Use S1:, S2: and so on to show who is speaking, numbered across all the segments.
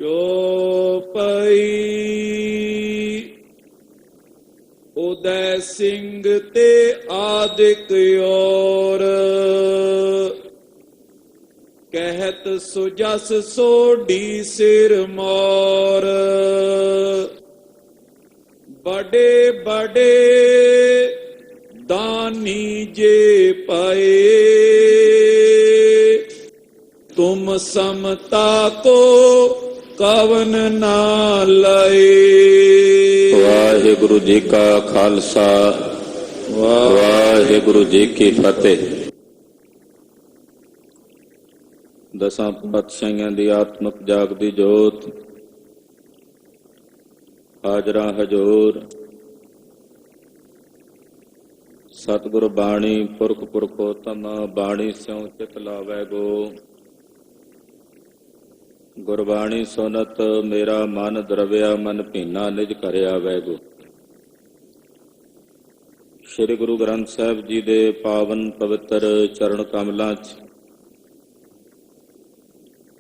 S1: ਚੌਪਈ। ਉਦੈ ਸਿੰਘ ਤੇ ਆਦਿਕ ਔਰ, ਕਹਿਤ ਸੁਜਸ ਸੋਢੀ ਸਿਰ ਮੋਰ। ਬੜੇ ਬੜੇ ਦਾਨੀ ਜੇ ਪਾਏ, ਤੁਮ ਸਮਤਾ ਕੋ ਕਵਨ ਨਾ ਲਏ।
S2: ਵਾਹਿਗੁਰੂ ਜੀ ਕਾ ਖਾਲਸਾ, ਵਾਹਿਗੁਰੂ ਜੀ ਕੀ ਫਤਿਹ। ਦਸਾਂ ਪਾਤਸ਼ਾਹੀਆਂ ਦੀ ਆਤਮਿਕ ਜਾਗਦੀ ਜੋਤ ਹਾਜ਼ਰਾ ਹਜ਼ੂਰ। ਸਤਿਗੁਰ ਬਾਣੀ ਪੁਰਖ ਪੁਰਖੋਤਮ ਬਾਣੀ ਸਿਉ ਚਿਤ ਲਾਵੈ ਗੋ। ਗੁਰਬਾਣੀ ਸੁਨਤ ਮੇਰਾ ਮਨ ਦਰਵਿਆ, ਮਨ ਭੀਨਾ ਨਿਜ ਘਰਿ ਆਵੈ ਗੋ। ਸ੍ਰੀ ਗੁਰੂ ਗ੍ਰੰਥ ਸਾਹਿਬ ਜੀ ਦੇ ਪਾਵਨ ਪਵਿੱਤਰ ਚਰਨ ਕਮਲਾਂ 'ਚ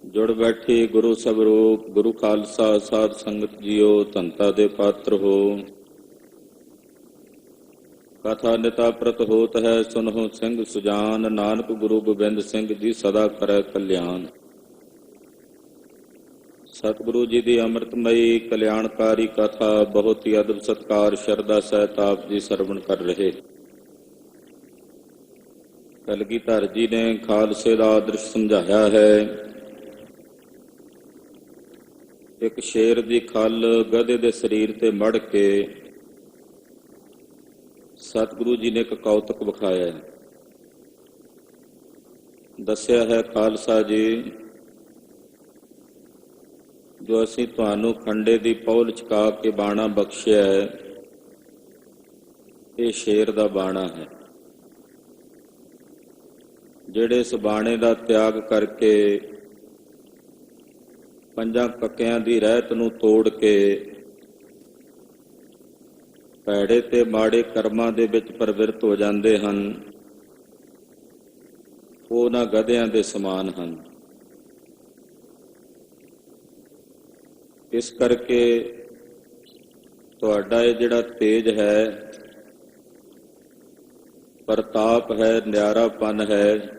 S2: ਜੁੜ ਬੈਠੀ ਗੁਰੂ ਸਵਰੂਪ ਗੁਰੂ ਖਾਲਸਾ ਸਾਧ ਸੰਗਤ ਜੀਓ, ਧੰਤਾ ਦੇ ਪਾਤਰ ਹੋ। ਕਥਾ ਨਿਤਾ ਪ੍ਰਤ ਹੋਤ ਹੈ, ਸੁਨਹੁ ਸਿੰਘ ਸੁਜਾਨ। ਨਾਨਕ ਗੁਰੂ ਗੋਬਿੰਦ ਸਿੰਘ ਜੀ ਸਦਾ ਕਰੈ ਕਲਿਆਣ। ਸਤਿਗੁਰੂ ਜੀ ਦੀ ਅੰਮ੍ਰਿਤਮਈ ਕਲਿਆਣਕਾਰੀ ਕਥਾ ਬਹੁਤ ਹੀ ਅਦਬ ਸਤਿਕਾਰ ਸ਼ਰਧਾ ਸਹਿਤ ਆਪ ਜੀ ਸਰਵਣ ਕਰ ਰਹੇ। ਕਲਗੀਧਰ ਜੀ ਨੇ ਖਾਲਸੇ ਦਾ ਆਦਰਸ਼ ਸਮਝਾਇਆ ਹੈ। ਇੱਕ ਸ਼ੇਰ ਦੀ ਖੱਲ ਗਧੇ ਦੇ ਸਰੀਰ ਤੇ ਮੜ ਕੇ ਸਤਿਗੁਰੂ ਜੀ ਨੇ ਇੱਕ ਕੌਤਕ ਵਿਖਾਇਆ, ਦੱਸਿਆ ਹੈ ਖਾਲਸਾ ਜੀ, ਜੋ ਅਸੀਂ ਤੁਹਾਨੂੰ ਖੰਡੇ ਦੀ ਪੌਲ ਚਕਾ ਕੇ ਬਾਣਾ ਬਖਸ਼ਿਆ ਹੈ, ਇਹ ਸ਼ੇਰ ਦਾ ਬਾਣਾ ਹੈ। ਜਿਹੜੇ ਇਸ ਬਾਣੇ ਦਾ ਤਿਆਗ ਕਰਕੇ ਪੰਜਾਂ ਕੱਕਿਆਂ ਦੀ ਰਹਿਤ ਨੂੰ ਤੋੜ ਕੇ ਭੈੜੇ ਤੇ ਮਾੜੇ ਕਰਮਾਂ ਦੇ ਵਿੱਚ ਪ੍ਰਵਿਰਤ ਹੋ ਜਾਂਦੇ ਹਨ, ਉਹ ਉਹਨਾਂ ਗਧਿਆਂ ਦੇ ਸਮਾਨ ਹਨ। ਇਸ ਕਰਕੇ ਤੁਹਾਡਾ ਇਹ ਜਿਹੜਾ ਤੇਜ ਹੈ, ਪ੍ਰਤਾਪ ਹੈ, ਨਿਆਰਾਪਨ ਹੈ,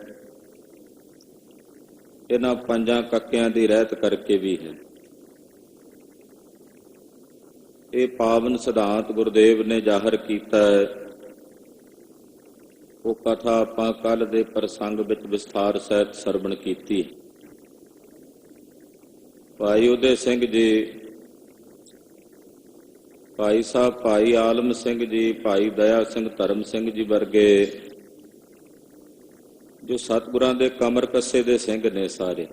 S2: ਇਹਨਾਂ ਪੰਜਾਂ ਕੱਕਿਆਂ ਦੀ ਰਹਿਤ ਕਰਕੇ ਵੀ ਹੈ। ਇਹ ਪਾਵਨ ਸਿਧਾਂਤ ਗੁਰਦੇਵ ਨੇ ਜ਼ਾਹਰ ਕੀਤਾ ਹੈ। ਉਹ ਕਥਾ ਆਪਾਂ ਕੱਲ ਦੇ ਪ੍ਰਸੰਗ ਵਿੱਚ ਵਿਸਥਾਰ ਸਹਿਤ ਸਰਵਣ ਕੀਤੀ। ਭਾਈ ਉਦੈ ਸਿੰਘ ਜੀ, ਭਾਈ ਸਾਹਿਬ ਭਾਈ ਆਲਮ ਸਿੰਘ ਜੀ, ਭਾਈ ਦਇਆ ਸਿੰਘ ਧਰਮ ਸਿੰਘ ਜੀ ਵਰਗੇ ਜੋ ਸਤਿਗੁਰਾਂ ਦੇ ਕਮਰ ਕੱਸੇ ਦੇ ਸਿੰਘ ਨੇ ਸਾਰੇ।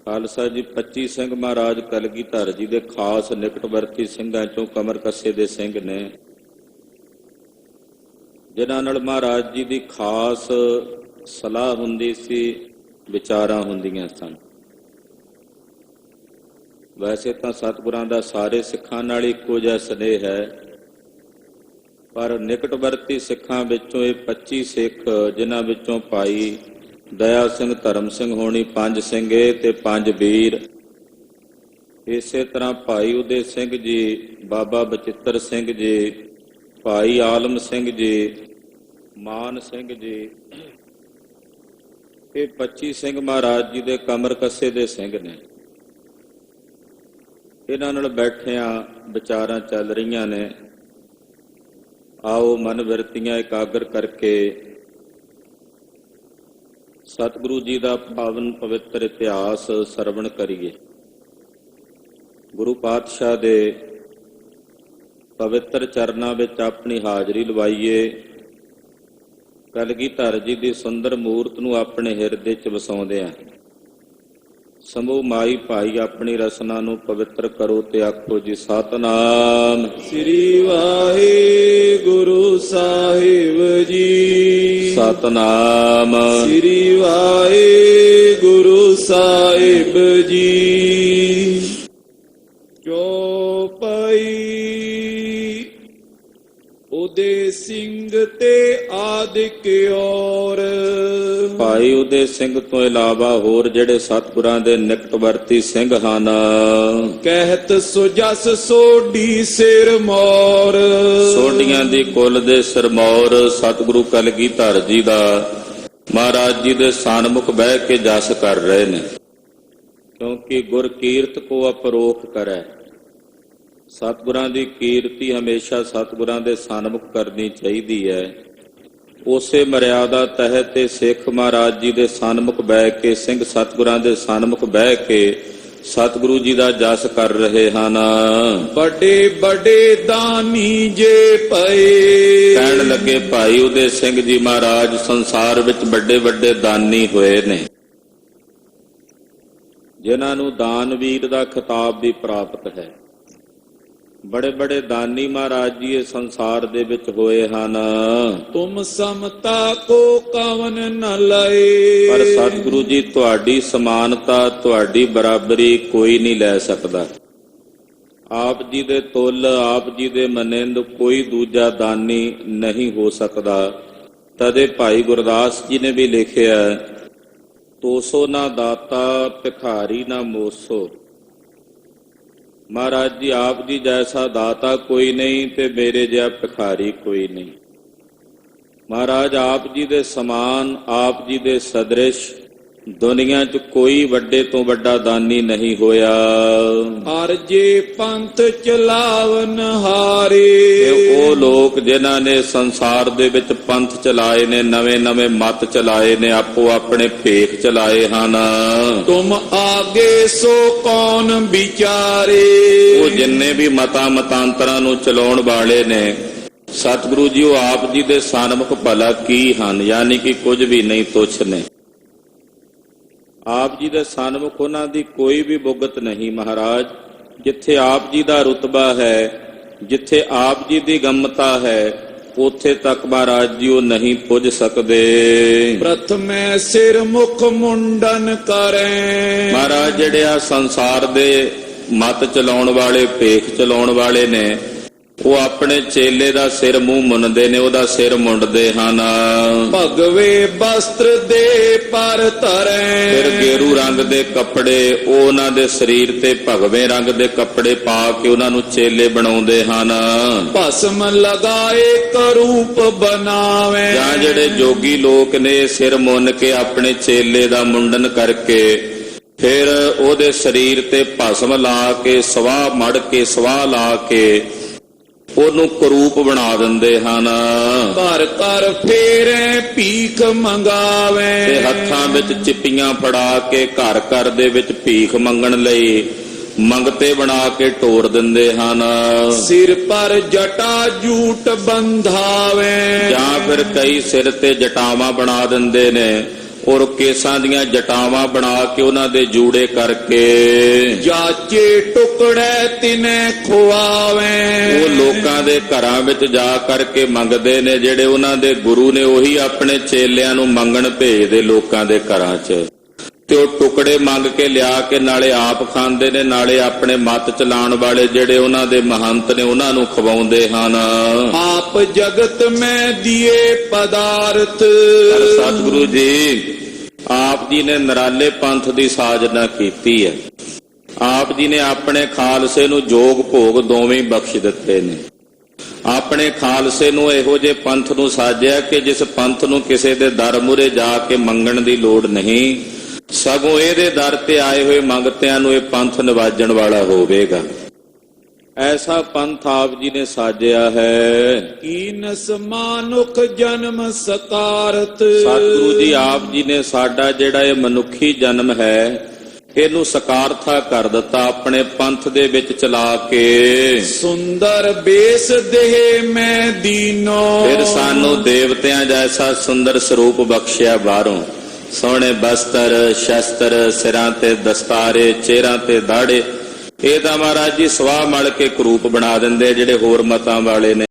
S2: ਖਾਲਸਾ ਜੀ 25 ਸਿੰਘ ਮਹਾਰਾਜ ਕਲਗੀਧਰ ਜੀ ਦੇ ਖਾਸ ਨਿਕਟਵਰਤੀ ਸਿੰਘਾਂ ਚੋਂ ਕਮਰ ਕੱਸੇ ਦੇ ਸਿੰਘ ਨੇ, ਜਿਨ੍ਹਾਂ ਨਾਲ ਮਹਾਰਾਜ ਜੀ ਦੀ ਖਾਸ ਸਲਾਹ ਹੁੰਦੀ ਸੀ, ਵਿਚਾਰਾਂ ਹੁੰਦੀਆਂ ਸਨ। ਵੈਸੇ ਤਾਂ ਸਤਿਗੁਰਾਂ ਦਾ ਸਾਰੇ ਸਿੱਖਾਂ ਨਾਲ ਇੱਕੋ ਜਿਹਾ ਸਨੇਹ ਹੈ, ਪਰ ਨਿਕਟਵਰਤੀ ਸਿੱਖਾਂ ਵਿੱਚੋਂ ਇਹ 25 ਸਿੱਖ, ਜਿਨ੍ਹਾਂ ਵਿੱਚੋਂ ਭਾਈ ਦਇਆ ਸਿੰਘ ਧਰਮ ਸਿੰਘ ਹੋਣੀ 5 ਸਿੰਘ ਤੇ 5 ਵੀਰ, ਇਸੇ ਤਰ੍ਹਾਂ ਭਾਈ ਉਦੈ ਸਿੰਘ ਜੀ, ਬਾਬਾ ਬਚਿੱਤਰ ਸਿੰਘ ਜੀ, ਭਾਈ ਆਲਮ ਸਿੰਘ ਜੀ, ਮਾਨ ਸਿੰਘ ਜੀ, ਇਹ 25 ਸਿੰਘ ਮਹਾਰਾਜ ਜੀ ਦੇ ਕਮਰ ਕੱਸੇ ਦੇ ਸਿੰਘ ਨੇ। ਇਹਨਾਂ ਨਾਲ ਬੈਠਿਆਂ ਵਿਚਾਰਾਂ ਚੱਲ ਰਹੀਆਂ ਨੇ। ਆਓ ਮਨ ਬਿਰਤੀਆਂ ਇਕਾਗਰ ਕਰਕੇ ਸਤਿਗੁਰੂ ਜੀ ਦਾ ਪਾਵਨ ਪਵਿੱਤਰ ਇਤਿਹਾਸ ਸਰਵਣ ਕਰੀਏ। ਗੁਰੂ ਪਾਤਸ਼ਾਹ ਦੇ ਪਵਿੱਤਰ ਚਰਨਾਂ ਵਿੱਚ ਆਪਣੀ ਹਾਜ਼ਰੀ ਲਵਾਈਏ। ਕਲਗੀਧਰ ਜੀ ਦੀ ਸੁੰਦਰ ਮੂਰਤ ਨੂੰ ਆਪਣੇ ਹਿਰਦੇ 'ਚ ਵਸਾਉਂਦੇ ਹਾਂ। ਸਮੂਹ ਮਾਈ ਭਾਈ ਆਪਣੀ ਰਸਨਾ ਨੂੰ ਪਵਿੱਤਰ ਕਰੋ ਤੇ ਆਖੋ ਜੀ ਸਤਿਨਾਮ
S1: ਸ੍ਰੀ ਵਾਹਿਗੁਰੂ ਸਾਹਿਬ ਜੀ।
S2: ਸਤਿਨਾਮ
S1: ਸ੍ਰੀ ਵਾਹਿਗੁਰੂ ਸਾਹਿਬ ਜੀ। ਚੌਪਈ। ਉਦੇ ਸਿੰਘ ਤੇ ਆਦਿਕ ਔਰ।
S2: ਭਾਈ ਉਦੇ ਸਿੰਘ ਤੋਂ ਇਲਾਵਾ ਹੋਰ ਜਿਹੜੇ ਸਤਿਗੁਰਾਂ ਦੇ ਨਿਕਟਵਰਤੀ ਸਿੰਘ ਹਨ,
S1: ਕਹਿਤ ਸੋ ਜਸ ਸੋਢੀ ਸਿਰ ਮੋਰ।
S2: ਸੋਢੀਆਂ ਦੀ ਕੁਲ ਦੇ ਸਿਰਮੌਰ ਸਤਿਗੁਰੂ ਕਲਗੀਧਰ ਜੀ ਦਾ ਮਹਾਰਾਜ ਜੀ ਦੇ ਸਨਮੁਖ ਬਹਿ ਕੇ ਜਸ ਕਰ ਰਹੇ ਨੇ। ਕਿਉਂਕਿ ਗੁਰ ਕੀਰਤ ਕੋ ਅਪਰੋਖ ਕਰੈ, ਸਤਿਗੁਰਾਂ ਦੀ ਕੀਰਤੀ ਹਮੇਸ਼ਾ ਸਤਿਗੁਰਾਂ ਦੇ ਸਨਮੁਖ ਕਰਨੀ ਚਾਹੀਦੀ ਹੈ। ਉਸੇ ਮਰਿਆਦਾ ਤਹਿਤ ਤੇ ਸਿੱਖ ਮਹਾਰਾਜ ਜੀ ਦੇ ਸਨਮੁਖ ਬਹਿ ਕੇ, ਸਿੰਘ ਸਤਿਗੁਰਾਂ ਦੇ ਸਨਮੁਖ ਬਹਿ ਕੇ ਸਤਿਗੁਰੂ ਜੀ ਦਾ ਜਸ ਕਰ ਰਹੇ ਹਨ।
S1: ਵੱਡੇ ਵੱਡੇ ਦਾਨੀ ਜੇ ਪਏ।
S2: ਕਹਿਣ ਲੱਗੇ ਭਾਈ ਉਦੇ ਸਿੰਘ ਜੀ ਮਹਾਰਾਜ ਸੰਸਾਰ ਵਿੱਚ ਵੱਡੇ ਵੱਡੇ ਦਾਨੀ ਹੋਏ ਨੇ, ਜਿਨ੍ਹਾਂ ਨੂੰ ਦਾਨਵੀਰ ਦਾ ਖਿਤਾਬ ਵੀ ਪ੍ਰਾਪਤ ਹੈ। ਬੜੇ ਬੜੇ ਦਾਨੀ ਮਹਾਰਾਜ ਜੀ ਇਹ ਸੰਸਾਰ ਦੇ ਵਿੱਚ ਹੋਏ ਹਨ।
S1: ਤੁਮ ਸਮਤਾ ਕੋ ਕਵਨ ਨ ਲਏ।
S2: ਪਰ ਸਤਿਗੁਰੂ ਜੀ ਤੁਹਾਡੀ ਸਮਾਨਤਾ, ਤੁਹਾਡੀ ਬਰਾਬਰੀ ਕੋਈ ਨਹੀਂ ਲੈ ਸਕਦਾ। ਆਪ ਜੀ ਦੇ ਤੁੱਲ, ਆਪ ਜੀ ਦੇ ਮਨਿੰਦ ਕੋਈ ਦੂਜਾ ਦਾਨੀ ਨਹੀਂ ਹੋ ਸਕਦਾ। ਤਦੇ ਭਾਈ ਗੁਰਦਾਸ ਜੀ ਨੇ ਵੀ ਲਿਖਿਆ, ਤੋਸੋ ਨਾ ਦਾਤਾ ਭਿਖਾਰੀ ਨਾ ਮੋਸੋ। ਮਹਾਰਾਜ ਜੀ ਆਪ ਜੀ ਜੈਸਾ ਦਾਤਾ ਕੋਈ ਨਹੀਂ ਤੇ ਮੇਰੇ ਜਿਹਾ ਭਿਖਾਰੀ ਕੋਈ ਨਹੀਂ। ਮਹਾਰਾਜ ਆਪ ਜੀ ਦੇ ਸਮਾਨ, ਆਪ ਜੀ ਦੇ ਸਦ੍ਰਿਸ਼ ਦੁਨੀਆ 'ਚ ਕੋਈ ਵੱਡੇ ਤੋਂ ਵੱਡਾ ਦਾਨੀ ਨਹੀਂ ਹੋਇਆ।
S1: ਅਰਜੇ ਪੰਥ ਚਲਾਵਨ ਹਾਰੇ।
S2: ਇਹ ਉਹ ਲੋਕ ਜਿਨ੍ਹਾਂ ਨੇ ਸੰਸਾਰ ਦੇ ਵਿੱਚ ਪੰਥ ਚਲਾਏ ਨੇ, ਨਵੇਂ ਨਵੇਂ ਮਤ ਚਲਾਏ ਨੇ, ਆਪੋ ਆਪਣੇ ਭੇਖ ਚਲਾਏ ਹਨ।
S1: ਤੁਮ ਆਗੇ ਸੋ ਕੌਣ ਵਿਚਾਰੇ।
S2: ਉਹ ਜਿੰਨੇ ਵੀ ਮਤਾਂ ਮਤਾਂਤਰਾਂ ਨੂੰ ਚਲਾਉਣ ਵਾਲੇ ਨੇ, ਸਤਿਗੁਰੂ ਜੀ ਉਹ ਆਪ ਜੀ ਦੇ ਸਨਮੁਖ ਭਲਾ ਕੀ ਹਨ, ਯਾਨੀ ਕਿ ਕੁਝ ਵੀ ਨਹੀਂ, ਤੁੱਛ ਨੇ। ਆਪ ਜੀ ਦੇ ਸਨਮੁਖ ਉਹਨਾਂ ਦੀ ਕੋਈ ਵੀ ਬੁਗਤ ਨਹੀਂ। ਮਹਾਰਾਜ ਜਿੱਥੇ ਆਪ ਜੀ ਦਾ ਰੁਤਬਾ ਹੈ, ਜਿੱਥੇ ਆਪ ਜੀ ਦੀ ਗੰਮਤਾ ਹੈ, ਉੱਥੇ ਤੱਕ ਮਹਾਰਾਜ ਜੀ ਉਹ ਨਹੀਂ ਪੁੱਜ ਸਕਦੇ।
S1: ਪ੍ਰਥਮੇ ਸਿਰ ਮੁਖ ਮੁੰਡਨ ਕਰੈ।
S2: ਮਹਾਰਾਜ ਜਿਹੜੇ ਆ ਸੰਸਾਰ ਦੇ ਮਤ ਚਲਾਉਣ ਵਾਲੇ, ਭੇਖ ਚਲਾਉਣ ਵਾਲੇ ਨੇ, ਉਹ ਆਪਣੇ ਚੇਲੇ ਦਾ ਸਿਰ ਮੂੰਹ ਮੁੰਨਦੇ ਨੇ, ਉਹਦਾ ਸਿਰ ਮੁੰਡਦੇ ਹਨ।
S1: ਭਗਵੇ ਵਸਤਰ ਦੇ ਪਰ ਧਰੈ।
S2: ਫਿਰ ਗੇਰੂ ਰੰਗ ਦੇ ਕੱਪੜੇ ਉਹ ਉਹਨਾਂ ਦੇ ਸਰੀਰ ਤੇ ਭਗਵੇਂ ਰੰਗ ਦੇ ਕੱਪੜੇ ਪਾ ਕੇ ਉਹਨਾਂ ਨੂੰ ਚੇਲੇ ਬਣਾਉਂਦੇ ਹਨ।
S1: ਭਸਮ ਲਗਾਏ ਕਰੂਪ ਬਣਾਵੇ।
S2: ਜਾਂ ਜਿਹੜੇ ਜੋਗੀ ਲੋਕ ਨੇ ਸਿਰ ਮੁੰਨ ਕੇ ਆਪਣੇ ਚੇਲੇ ਦਾ ਮੁੰਡਨ ਕਰਕੇ ਫਿਰ ਉਹਦੇ ਸਰੀਰ ਤੇ ਭਸਮ ਲਾ ਕੇ, ਸਵਾਹ ਮੜ ਕੇ, ਸਵਾਹ ਲਾ ਕੇ ਉਹਨੂੰ ਕਰੂਪ ਬਣਾ ਦਿੰਦੇ ਹਨ।
S1: ਘਰ ਘਰ ਫੇਰੇ ਭੀਖ ਮੰਗਾਵੇ।
S2: ਤੇ ਹੱਥਾਂ ਵਿੱਚ ਚਿੱਪੀਆਂ ਫੜਾ ਕੇ ਘਰ ਘਰ ਦੇ ਵਿੱਚ ਭੀਖ ਮੰਗਣ ਲਈ ਮੰਗਤੇ ਬਣਾ ਕੇ ਢੋਰ ਦਿੰਦੇ ਹਨ।
S1: ਸਿਰ ਪਰ ਜਟਾ ਜੂਟ ਬੰਧਾਵੇ।
S2: ਜਾਂ ਫਿਰ ਕਈ ਸਿਰ ਤੇ ਜਟਾਵਾਂ ਬਣਾ ਦਿੰਦੇ ਨੇ, ਔਰ ਕੇਸਾਂ ਦੀਆਂ ਜਟਾਵਾਂ ਬਣਾ ਕੇ ਉਹਨਾਂ ਦੇ ਜੂੜੇ ਕਰਕੇ
S1: ਜਾਚੇ ਟੁਕੜੇ ਤਿਨੇ ਖਵਾਵੇ।
S2: ਉਹ ਲੋਕਾਂ ਦੇ ਘਰਾਂ ਵਿੱਚ ਜਾ ਕਰਕੇ ਮੰਗਦੇ ਨੇ। ਜਿਹੜੇ ਉਹਨਾਂ ਦੇ ਗੁਰੂ ਨੇ ਉਹੀ ਆਪਣੇ ਚੇਲਿਆਂ ਨੂੰ ਮੰਗਣ ਭੇਜਦੇ ਲੋਕਾਂ ਦੇ ਘਰਾਂ 'ਚ, ਤੇ ਉਹ ਟੁਕੜੇ ਮੰਗ ਕੇ ਲਿਆ ਕੇ ਨਾਲੇ ਆਪ ਖਾਂਦੇ ਨੇ, ਨਾਲੇ ਆਪਣੇ ਮਤ ਚਲਾਉਣ ਵਾਲੇ ਜਿਹੜੇ ਉਹਨਾਂ ਦੇ ਮਹੰਤ ਨੇ ਉਹਨਾਂ ਨੂੰ ਖਵਾਉਂਦੇ ਹਨ।
S1: ਆਪ ਜਗਤ ਮੈਂ ਦੀਏ ਪਦਾਰਥ।
S2: ਸਤਿਗੁਰੂ ਜੀ ਆਪ ਜੀ ਨੇ ਨਿਰਾਲੇ ਪੰਥ ਦੀ ਸਾਜਨਾ ਕੀਤੀ ਹੈ। ਆਪ ਜੀ ਨੇ ਆਪਣੇ ਖਾਲਸੇ ਨੂੰ ਜੋਗ ਭੋਗ ਦੋਵੇਂ ਬਖਸ਼ ਦਿੱਤੇ ਨੇ। ਆਪਣੇ ਖਾਲਸੇ ਨੂੰ ਇਹੋ ਜਿਹੇ ਪੰਥ ਨੂੰ ਸਾਜਿਆ ਕਿ ਜਿਸ ਪੰਥ ਨੂੰ ਕਿਸੇ ਦੇ ਦਰ ਮੂਹਰੇ ਜਾ ਕੇ ਮੰਗਣ ਦੀ ਲੋੜ ਨਹੀਂ, ਸਗੋਂ ਇਹਦੇ ਦਰ ਤੇ ਆਏ ਹੋਏ ਮੰਗਤਿਆਂ ਨੂੰ ਇਹ ਪੰਥ ਨਿਵਾਜਣ ਵਾਲਾ ਹੋਵੇਗਾ। ਐਸਾ ਪੰਥ ਆਪ ਜੀ ਨੇ ਸਾਜਿਆ ਹੈ।
S1: ਕੀਨਸ ਮਾਨੁਖ ਜਨਮ ਸਕਾਰਤ।
S2: ਸਤਿਗੁਰੂ ਜੀ ਆਪ ਜੀ ਨੇ ਸਾਡਾ ਜਿਹੜਾ ਇਹ ਮਨੁੱਖੀ ਜਨਮ ਹੈ, ਇਹਨੂੰ ਸਕਾਰਥਾ ਕਰ ਦਿੱਤਾ ਆਪਣੇ ਪੰਥ ਦੇ ਵਿੱਚ ਚਲਾ ਕੇ।
S1: ਸੁੰਦਰ ਬੇਸ ਦੇਹ ਮੈਂ ਦੀਨੋ।
S2: ਫਿਰ ਸਾਨੂੰ ਦੇਵਤਿਆਂ ਜੈਸਾ ਸੁੰਦਰ ਸਰੂਪ ਬਖਸ਼ਿਆ ਬਾਹਰੋਂ। ਸੋਹਣੇ ਬਸਤਰ, ਸ਼ਸਤਰ, ਸਿਰਾਂ ਤੇ ਦਸਤਾਰੇ, ਚਿਹਰਿਆਂ ਤੇ ਦਾੜੇ, ਇਹ ਤਾਂ ਮਹਾਰਾਜ ਜੀ ਸਵਾਹ ਮਲ ਕੇ ਕਰੂਪ ਬਣਾ ਦਿੰਦੇ ਜਿਹੜੇ ਹੋਰ ਮਤਾਂ ਵਾਲੇ ਨੇ।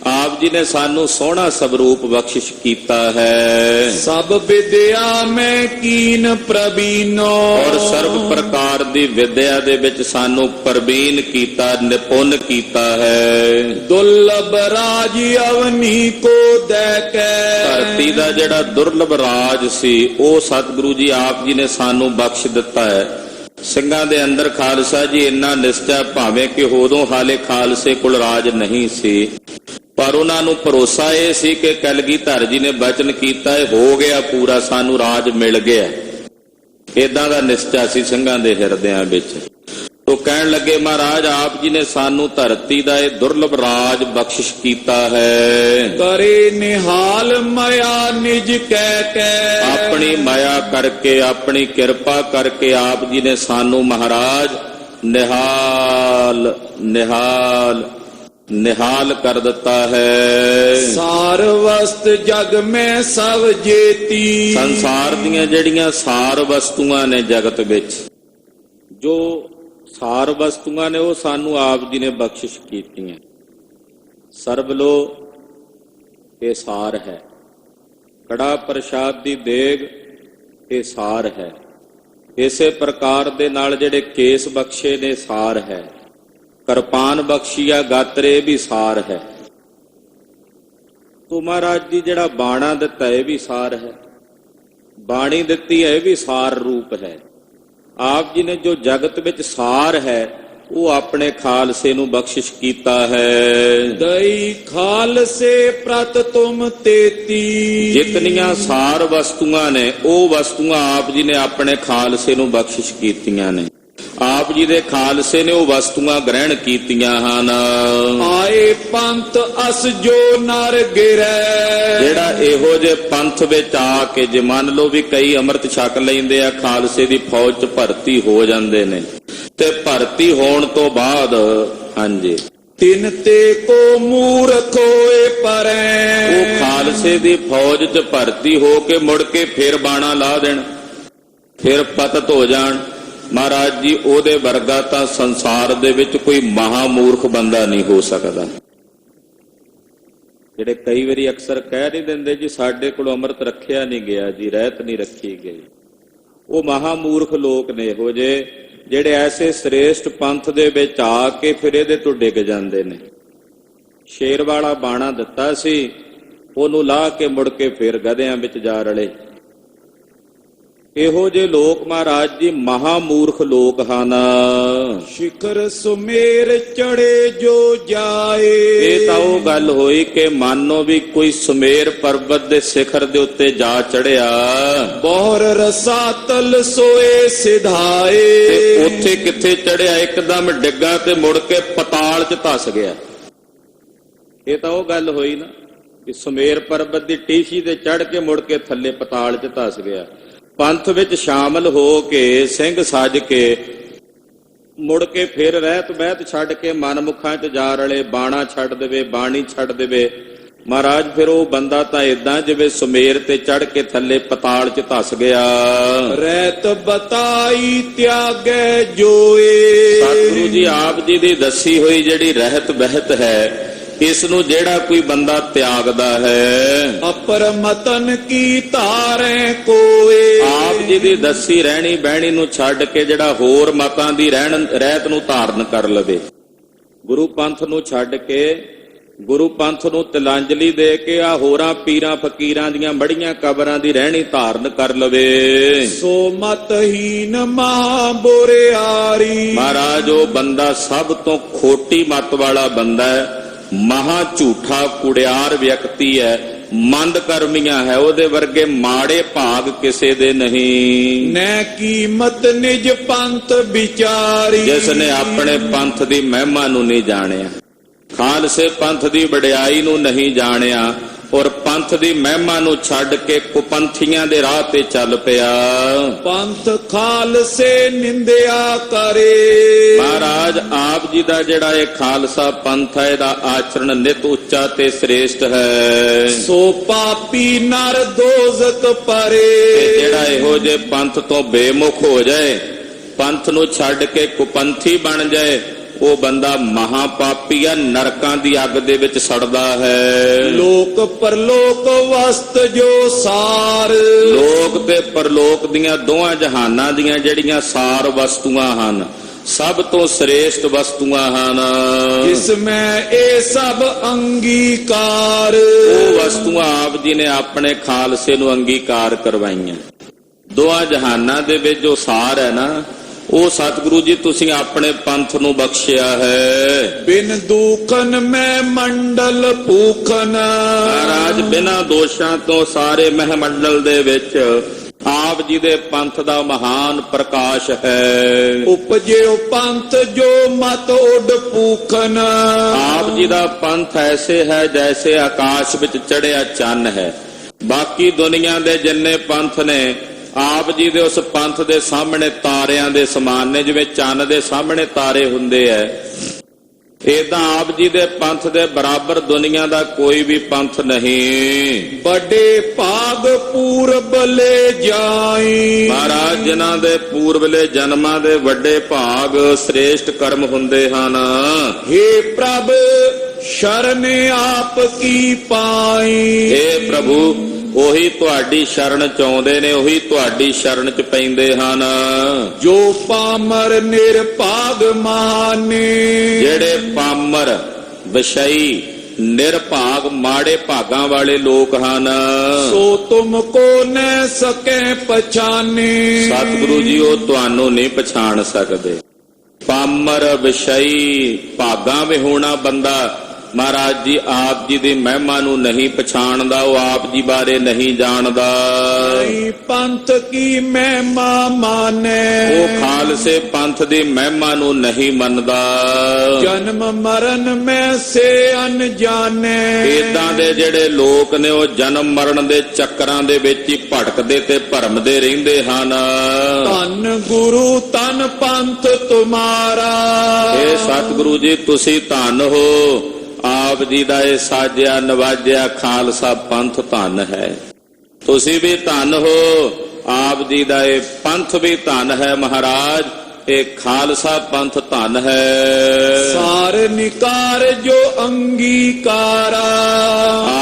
S2: ਆਪ ਆਪ ਜੀ ਨੇ ਸਾਨੂੰ ਸੋਹਣਾ ਸਵਰੂਪ ਬਖਸ਼ਿਸ਼ ਕੀਤਾ ਹੈ।
S1: ਸਭ ਵਿਦਿਆ ਮੈਂ ਕੀਨ ਪ੍ਰਬੀਨੋ,
S2: ਔਰ ਸਰਬ ਪ੍ਰਕਾਰ ਦੀ ਵਿਦਿਆ ਦੇ ਵਿੱਚ ਸਾਨੂੰ ਪ੍ਰਬੀਨ ਕੀਤਾ, ਨਿਪੁੰਨ ਕੀਤਾ ਹੈ।
S1: ਦੁਰਲਭ ਰਾਜ ਅਵਨੀ ਕੋ ਦੈ ਕੈ,
S2: ਧਰਤੀ ਦਾ ਜਿਹੜਾ ਦੁਰਲਭ ਰਾਜ ਸੀ ਉਹ ਸਤਿਗੁਰੂ ਜੀ ਆਪ ਜੀ ਨੇ ਸਾਨੂੰ ਬਖਸ਼ ਦਿੱਤਾ ਹੈ। ਸਿੰਘਾਂ ਦੇ ਅੰਦਰ ਖਾਲਸਾ ਜੀ ਇੰਨਾ ਨਿਸ਼ਚਾ, ਭਾਵੇਂ ਕਿ ਉਦੋਂ ਹਾਲੇ ਖਾਲਸੇ ਕੋਲ ਰਾਜ ਨਹੀਂ ਸੀ, ਪਰ ਉਹਨਾਂ ਨੂੰ ਭਰੋਸਾ ਇਹ ਸੀ ਕਿ ਕਲਗੀਧਰ ਜੀ ਨੇ ਬਚਨ ਕੀਤਾ ਹੈ, ਹੋ ਗਿਆ ਪੂਰਾ, ਸਾਨੂੰ ਰਾਜ ਮਿਲ ਗਿਆ। ਏਦਾਂ ਦਾ ਨਿਸ਼ਚਾ ਸੀ ਸਿੰਘਾਂ ਦੇ ਹਿਰਦਿਆਂ ਵਿੱਚ। ਉਹ ਕਹਿਣ ਲੱਗੇ, ਮਹਾਰਾਜ ਆਪ ਜੀ ਨੇ ਸਾਨੂੰ ਧਰਤੀ ਦਾ ਇਹ ਦੁਰਲਭ ਰਾਜ ਬਖਸ਼ਿਸ਼ ਕੀਤਾ ਹੈ।
S1: ਕਰੇ ਨਿਹਾਲ ਮਾਇਆ ਨਿਜ ਕਹਿ ਕੈ,
S2: ਆਪਣੀ ਮਾਇਆ ਕਰਕੇ, ਆਪਣੀ ਕਿਰਪਾ ਕਰਕੇ ਆਪ ਜੀ ਨੇ ਸਾਨੂੰ ਮਹਾਰਾਜ ਨਿਹਾਲ ਨਿਹਾਲ ਨਿਹਾਲ ਕਰ ਦਿੱਤਾ ਹੈ।
S1: ਸਾਰ ਵਸਤ ਜਗ ਮੈਂ ਸਭ ਜੇਤੀ,
S2: ਸੰਸਾਰ ਦੀਆਂ ਜਿਹੜੀਆਂ ਸਾਰ ਵਸਤੂਆਂ ਨੇ ਜਗਤ ਵਿੱਚ, ਜੋ ਸਾਰ ਵਸਤੂਆਂ ਨੇ ਉਹ ਸਾਨੂੰ ਆਪ ਜੀ ਨੇ ਬਖਸ਼ਿਸ਼ ਕੀਤੀਆਂ। ਸਰਬ ਲੋ ਇਹ ਸਾਰ ਹੈ, ਕੜਾ ਪ੍ਰਸ਼ਾਦ ਦੀ ਦੇਗ ਇਹ ਸਾਰ ਹੈ। ਇਸੇ ਪ੍ਰਕਾਰ ਦੇ ਨਾਲ ਜਿਹੜੇ ਕੇਸ ਬਖਸ਼ੇ ਨੇ ਸਾਰ ਹੈ, ਕਿਰਪਾਨ ਬਖਸ਼ੀਆ ਗਾਤਰੇ ਵੀ ਸਾਰ ਹੈ। ਤੋ ਮਹਾਰਾਜ ਜੀ ਜਿਹੜਾ ਬਾਣਾ ਦਿੱਤਾ ਇਹ ਵੀ ਸਾਰ ਹੈ, ਬਾਣੀ ਦਿੱਤੀ ਹੈ ਇਹ ਵੀ ਸਾਰ ਰੂਪ ਹੈ। ਆਪ ਜੀ ਨੇ ਜੋ ਜਗਤ ਵਿੱਚ ਸਾਰ ਹੈ ਉਹ ਆਪਣੇ ਖਾਲਸੇ ਨੂੰ ਬਖਸ਼ਿਸ਼ ਕੀਤਾ ਹੈ।
S1: ਦਈ ਖਾਲਸੇ ਪ੍ਰਤ ਤੁਮ ਤੇਤੀ,
S2: ਜਿਤਨੀਆਂ ਸਾਰ ਵਸਤੂਆਂ ਨੇ ਉਹ ਵਸਤੂਆਂ ਆਪ ਜੀ ਨੇ ਆਪਣੇ ਖਾਲਸੇ ਨੂੰ ਬਖਸ਼ਿਸ਼ ਕੀਤੀਆਂ ਨੇ। ਆਪ ਜੀ ਦੇ ਖਾਲਸੇ ਨੇ ਉਹ ਵਸਤੂਆਂ ਗ੍ਰਹਿਣ ਕੀਤੀਆਂ ਹਨ।
S1: ਆਏ ਪੰਥ ਅਸ ਜੋ ਨਰ ਗਿਰੈ,
S2: ਜਿਹੜਾ ਇਹੋ ਜਿਹੇ ਪੰਥ ਵਿੱਚ ਆ ਕੇ, ਜੇ ਮੰਨ ਲਓ ਵੀ ਕਈ ਅੰਮ੍ਰਿਤ ਛਕ ਲੈਂਦੇ ਆ, ਖਾਲਸੇ ਦੀ ਫੌਜ 'ਚ ਭਰਤੀ ਹੋ ਜਾਂਦੇ ਨੇ, ਤੇ ਭਰਤੀ ਹੋਣ ਤੋਂ ਬਾਅਦ ਹਾਂਜੀ
S1: ਤਿਨ ਤੇ ਕੋ ਮੂਰਖ ਹੋਏ ਪਰੈ,
S2: ਉਹ ਖਾਲਸੇ ਦੀ ਫੌਜ 'ਚ ਭਰਤੀ ਹੋ ਕੇ ਮੁੜ ਕੇ ਫਿਰ ਬਾਣਾ ਲਾ ਦੇਣ, ਫਿਰ ਪਤਤ ਹੋ ਜਾਣ। ਮਹਾਰਾਜ ਜੀ ਉਹਦੇ ਵਰਗਾ ਤਾਂ ਸੰਸਾਰ ਦੇ ਵਿੱਚ ਕੋਈ ਮਹਾਮੂਰਖ ਬੰਦਾ ਨਹੀਂ ਹੋ ਸਕਦਾ। ਜਿਹੜੇ ਕਈ ਵਾਰੀ ਅਕਸਰ ਕਹਿ ਨਹੀਂ ਦਿੰਦੇ ਜੀ ਸਾਡੇ ਕੋਲ ਅੰਮ੍ਰਿਤ ਰੱਖਿਆ ਨਹੀਂ ਗਿਆ ਜੀ, ਰਹਿਤ ਨਹੀਂ ਰੱਖੀ ਗਈ, ਉਹ ਮਹਾਮੂਰਖ ਲੋਕ ਨੇ ਇਹੋ ਜਿਹੇ ਜਿਹੜੇ ਐਸੇ ਸ੍ਰੇਸ਼ਟ ਪੰਥ ਦੇ ਵਿੱਚ ਆ ਕੇ ਫਿਰ ਇਹਦੇ ਤੋਂ ਡਿੱਗ ਜਾਂਦੇ ਨੇ। ਸ਼ੇਰ ਵਾਲਾ ਬਾਣਾ ਦਿੱਤਾ ਸੀ, ਉਹਨੂੰ ਲਾਹ ਕੇ ਮੁੜ ਕੇ ਫਿਰ ਗਧਿਆਂ ਵਿੱਚ ਜਾ ਰਲੇ। ਇਹੋ ਜਿਹੇ ਲੋਕ ਮਹਾਰਾਜ ਜੀ ਮਹਾਮੂਰਖ ਲੋਕ ਹਨ।
S1: ਸ਼ਿਖਰ ਸੁਮੇਰ ਚੜੇ ਜੋ ਜਾਏ,
S2: ਇਹ ਤਾਂ ਉਹ ਗੱਲ ਹੋਈ ਕਿ ਮਾਨੋ ਵੀ ਕੋਈ ਸੁਮੇਰ ਪਰਬਤ ਦੇ ਸਿਖਰ ਦੇ ਉੱਤੇ ਜਾ ਚੜਿਆ,
S1: ਬਹੁਰ ਰਸਾਤਲ ਸੋਏ ਸਿਧਾਏ,
S2: ਤੇ ਉੱਥੇ ਕਿੱਥੇ ਚੜਿਆ, ਇੱਕਦਮ ਡਿੱਗਾ ਤੇ ਮੁੜ ਕੇ ਪਤਾਲ 'ਚ ਧਸ ਗਿਆ। ਇਹ ਤਾਂ ਉਹ ਗੱਲ ਹੋਈ ਨਾ ਕਿ ਸੁਮੇਰ ਪਰਬਤ ਦੀ ਟੀਸ਼ੀ ਤੇ ਚੜ ਕੇ ਮੁੜ ਕੇ ਥੱਲੇ ਪਤਾਲ 'ਚ ਧਸ ਗਿਆ। ਪੰਥ ਵਿੱਚ ਸ਼ਾਮਲ ਹੋ ਕੇ ਸਿੰਘ ਸੱਜ ਕੇ ਮੁੜ ਕੇ ਫਿਰ ਰਹਿਤ ਬਹਿਤ ਛੱਡ ਕੇ ਮਨਮੁਖਾਂ 'ਚ ਜਾ ਰਲੇ, ਬਾਣਾ ਛੱਡ ਦੇਵੇ, ਬਾਣੀ ਛੱਡ ਦੇਵੇ। ਮਹਾਰਾਜ ਫਿਰ ਉਹ ਬੰਦਾ ਤਾਂ ਏਦਾਂ ਜਿਵੇਂ ਸੁਮੇਰ ਤੇ ਚੜ ਕੇ ਥੱਲੇ ਪਤਾਲ 'ਚ ਧਸ ਗਿਆ।
S1: ਰਹਿਤ ਬਤਾਈ ਤਿਆਗੈ ਜੋਏ,
S2: ਸਤਿਗੁਰੂ ਜੀ ਆਪ ਜੀ ਦੀ ਦੱਸੀ ਹੋਈ ਜਿਹੜੀ ਰਹਿਤ ਬਹਿਤ ਹੈ, ਇਸ ਨੂੰ ਜਿਹੜਾ ਕੋਈ ਬੰਦਾ ਤਿਆਗਦਾ ਹੈ,
S1: ਅਪਰਮਤਨ ਕੀ ਧਾਰੈ ਕੋਏ,
S2: ਆਪ ਜੀ ਦੀ ਦੱਸੀ ਰਹਿਣੀ ਬਹਿਣੀ ਨੂੰ ਛੱਡ ਕੇ ਜਿਹੜਾ ਹੋਰ ਮਤਾਂ ਦੀ ਰਹਿਤ ਨੂੰ ਧਾਰਨ ਕਰ ਲਵੇ, ਗੁਰੂ ਪੰਥ ਨੂੰ ਛੱਡ ਕੇ ਗੁਰੂ ਪੰਥ ਨੂੰ ਤਿਲਾਂਜਲੀ ਦੇ ਕੇ ਆ ਹੋਰਾਂ ਪੀਰਾਂ ਫਕੀਰਾਂ ਦੀਆਂ ਬੜੀਆਂ ਕਬਰਾਂ ਦੀ ਰਹਿਣੀ ਧਾਰਨ ਕਰ ਲਵੇ,
S1: ਸੋ ਮਤਹੀਨ ਮਹਾ ਬੁਰਿਆਰੀ।
S2: ਮਹਾਰਾਜ ਉਹ ਬੰਦਾ ਸਭ ਤੋਂ ਖੋਟੀ ਮਤ ਵਾਲਾ ਬੰਦਾ ਹੈ, ਮਹਾ ਝੂਠਾ ਕੁੜਿਆਰ ਵਿਅਕਤੀ ਹੈ, ਮੰਦ ਕਰਮੀਆਂ ਹੈ, ਉਹਦੇ ਵਰਗੇ ਮਾੜੇ ਭਾਗ ਕਿਸੇ ਦੇ ਨਹੀਂ।
S1: ਨੈ ਕੀਮਤ ਨਿਜ ਪੰਥ ਵਿਚਾਰੀ,
S2: ਜਿਸ ਨੇ ਆਪਣੇ ਪੰਥ ਦੀ ਮਹਿਮਾ ਨੂੰ ਨਹੀਂ ਜਾਣਿਆ, ਖਾਲਸੇ ਪੰਥ ਦੀ ਵਡਿਆਈ ਨੂੰ ਨਹੀਂ ਜਾਣਿਆ, ਔਰ ਪੰਥ ਦੀ ਮਹਿਮਾ ਨੂੰ ਛੱਡ ਕੇ ਕੁਪੰਥੀਆਂ ਦੇ ਰਾਹ ਤੇ ਚੱਲ ਪਿਆ।
S1: ਪੰਥ ਖਾਲਸੇ ਨਿੰਦਿਆ ਕਰੇ,
S2: ਮਹਾਰਾਜ ਆਪ ਜੀ ਦਾ ਜਿਹੜਾ ਇਹ ਖਾਲਸਾ ਪੰਥ ਹੈ, ਇਹਦਾ ਆਚਰਣ ਨਿਤ ਉੱਚਾ ਤੇ ਸ੍ਰੇਸ਼ਟ ਹੈ।
S1: ਸੋ ਪਾਪੀ ਨਰ ਦੋਜ਼ਖ ਪਰੇ,
S2: ਜਿਹੜਾ ਇਹੋ ਜਿਹੇ ਪੰਥ ਤੋਂ ਬੇਮੁਖ ਹੋ ਜਾਏ, ਪੰਥ ਨੂੰ ਛੱਡ ਕੇ ਕੁਪੰਥੀ ਬਣ ਜਾਏ, ਉਹ ਬੰਦਾ ਮਹਾਪਾਪੀ ਆ, ਨਰਕਾਂ ਦੀ ਅੱਗ ਦੇ ਵਿੱਚ ਸੜਦਾ ਹੈ।
S1: ਲੋਕ ਪਰਲੋਕ ਵਸਤ ਜੋ ਸਾਰ,
S2: ਲੋਕ ਤੇ ਪਰਲੋਕ ਦੀਆਂ ਦੋਹਾਂ ਜਹਾਨਾਂ ਦੀਆਂ ਜਿਹੜੀਆਂ ਸਾਰ ਵਸਤੂਆਂ ਹਨ, ਸਭ ਤੋਂ ਸ੍ਰੇਸ਼ਟ ਵਸਤੂਆਂ ਹਨ।
S1: ਜਿਸ ਮੈਂ ਇਹ ਸਭ ਅੰਗੀਕਾਰ,
S2: ਉਹ ਵਸਤੂਆਂ ਆਪ ਜੀ ਨੇ ਆਪਣੇ ਖਾਲਸੇ ਨੂੰ ਅੰਗੀਕਾਰ ਕਰਵਾਈਆਂ। ਦੋਹਾਂ ਜਹਾਨਾਂ ਦੇ ਵਿੱਚ ਜੋ ਸਾਰ ਹੈ ਨਾ, ਉਹ ਸਤਿਗੁਰੂ ਜੀ ਤੁਸੀਂ ਆਪਣੇ ਪੰਥ ਨੂੰ ਬਖਸ਼ਿਆ ਹੈ।
S1: ਬਿਨ ਦੂਖਨ ਮੈਂ ਮੰਡਲ ਭੂਖਨ,
S2: ਮਹਾਰਾਜ ਬਿਨਾਂ ਦੋਸ਼ਾਂ ਤੋਂ ਸਾਰੇ ਮਹਿਮੰਡਲ ਦੇ ਵਿੱਚ ਆਪ ਜੀ ਦੇ ਪੰਥ ਦਾ ਮਹਾਨ ਪ੍ਰਕਾਸ਼ ਹੈ।
S1: ਉਪਜਿਓ ਪੰਥ ਜੋ ਮਤ ਉੱਡ ਭੂਖਨ,
S2: ਆਪ ਜੀ ਦਾ ਪੰਥ ਐਸੇ ਹੈ ਜੈਸੇ ਆਕਾਸ਼ ਵਿੱਚ ਚੜ੍ਹਿਆ ਚੰਨ ਹੈ। ਬਾਕੀ ਦੁਨੀਆ ਦੇ ਜਿੰਨੇ ਪੰਥ ਨੇ, ਆਪ ਜੀ ਦੇ ਉਸ ਪੰਥ ਦੇ ਸਾਹਮਣੇ ਤਾਰਿਆਂ ਦੇ ਸਮਾਨ ਨੇ। ਜਿਵੇਂ ਚੰਨ ਦੇ ਸਾਹਮਣੇ ਤਾਰੇ ਹੁੰਦੇ ਐ, ਏਦਾਂ ਆਪ ਜੀ ਦੇ ਪੰਥ ਦੇ ਬਰਾਬਰ ਦੁਨੀਆ ਦਾ ਕੋਈ ਵੀ ਪੰਥ ਨਹੀਂ।
S1: ਵੱਡੇ ਭਾਗ ਪੂਰਬ ਲੈ ਜਾਈ,
S2: ਮਹਾਰਾਜ ਜਿਨ੍ਹਾਂ ਦੇ ਪੂਰਬਲੇ ਜਨਮਾਂ ਦੇ ਵੱਡੇ ਭਾਗ ਸ੍ਰੇਸ਼ਟ ਕਰਮ ਹੁੰਦੇ ਹਨ।
S1: ਹੇ ਪ੍ਰਭ ਸ਼ਰਨ ਆਪ ਕੀ ਪਾਈ,
S2: हे ਪ੍ਰਭੂ ਉਹੀ ਤੁਹਾਡੀ ਸ਼ਰਨ ਚ ਆਉਂਦੇ ਨੇ, ਉਹੀ ਤੁਹਾਡੀ ਸ਼ਰਨ ਚ ਪੈਂਦੇ ਹਨ।
S1: ਜੋ ਪਾਮਰ ਨਿਰਭਾਗ ਮਾਨੇ,
S2: ਜਿਹੜੇ ਪਾਮਰ ਵਿਸ਼ਈ ਨਿਰਭਾਗ ਮਾੜੇ ਭਾਗਾਂ ਵਾਲੇ ਲੋਕ ਹਨ,
S1: ਸੋ ਤੁਮ ਕੋ ਨ ਸਕੈ ਪਛਾਨੇ।
S2: ਸਤਿਗੁਰੂ ਜੀ ਉਹ ਤੁਹਾਨੂੰ ਨਹੀਂ ਪਛਾਣ ਸਕਦੇ। ਪਾਮਰ ਵਿਸ਼ਈ ਭਾਗਾਂ ਵਿਹੂਣਾ ਬੰਦਾ ਮਹਾਰਾਜ ਜੀ ਆਪ ਜੀ ਦੀ ਮਹਿਮਾ ਨੂੰ ਨਹੀਂ ਪਛਾਣਦਾ, ਉਹ ਆਪ ਜੀ ਬਾਰੇ ਨਹੀਂ ਜਾਣਦਾ।
S1: ਪੰਥ ਕੀ ਮਹਿਮਾ ਮਾਨੇ,
S2: ਉਹ ਖਾਲਸੇ ਪੰਥ ਦੀ ਮਹਿਮਾ ਨੂੰ ਨਹੀਂ ਮੰਨਦਾ।
S1: ਜਨਮ ਮਰਨ ਮੈਂ ਸੇ ਅਨਜਾਣੇ,
S2: ਏਦਾਂ ਦੇ ਜਿਹੜੇ ਲੋਕ ਨੇ ਉਹ ਜਨਮ ਮਰਨ ਦੇ ਚੱਕਰਾਂ ਦੇ ਵਿੱਚ ਹੀ ਭਟਕਦੇ ਤੇ ਭਰਮਦੇ ਰਹਿੰਦੇ ਹਨ।
S1: ਧੰਨ ਗੁਰੂ ਤਨ ਪੰਥ ਤੁਮਾਰਾ,
S2: ਇਹ ਸਤਿਗੁਰੂ ਜੀ ਤੁਸੀਂ ਧੰਨ ਹੋ। ਆਪ ਜੀ ਦਾ ਇਹ ਸਾਜਿਆ ਨਵਾਜਿਆ ਖਾਲਸਾ ਪੰਥ ਧੰਨ ਹੈ। ਤੁਸੀਂ ਵੀ ਧੰਨ ਹੋ, ਆਪ ਜੀ ਦਾ ਇਹ ਪੰਥ ਵੀ ਧੰਨ ਹੈ। ਮਹਾਰਾਜ ਇਹ ਖਾਲਸਾ ਪੰਥ ਧੰਨ ਹੈ।
S1: ਸਾਰ ਨਿਕਾਰ ਜੋ ਅੰਗੀਕਾਰਾ,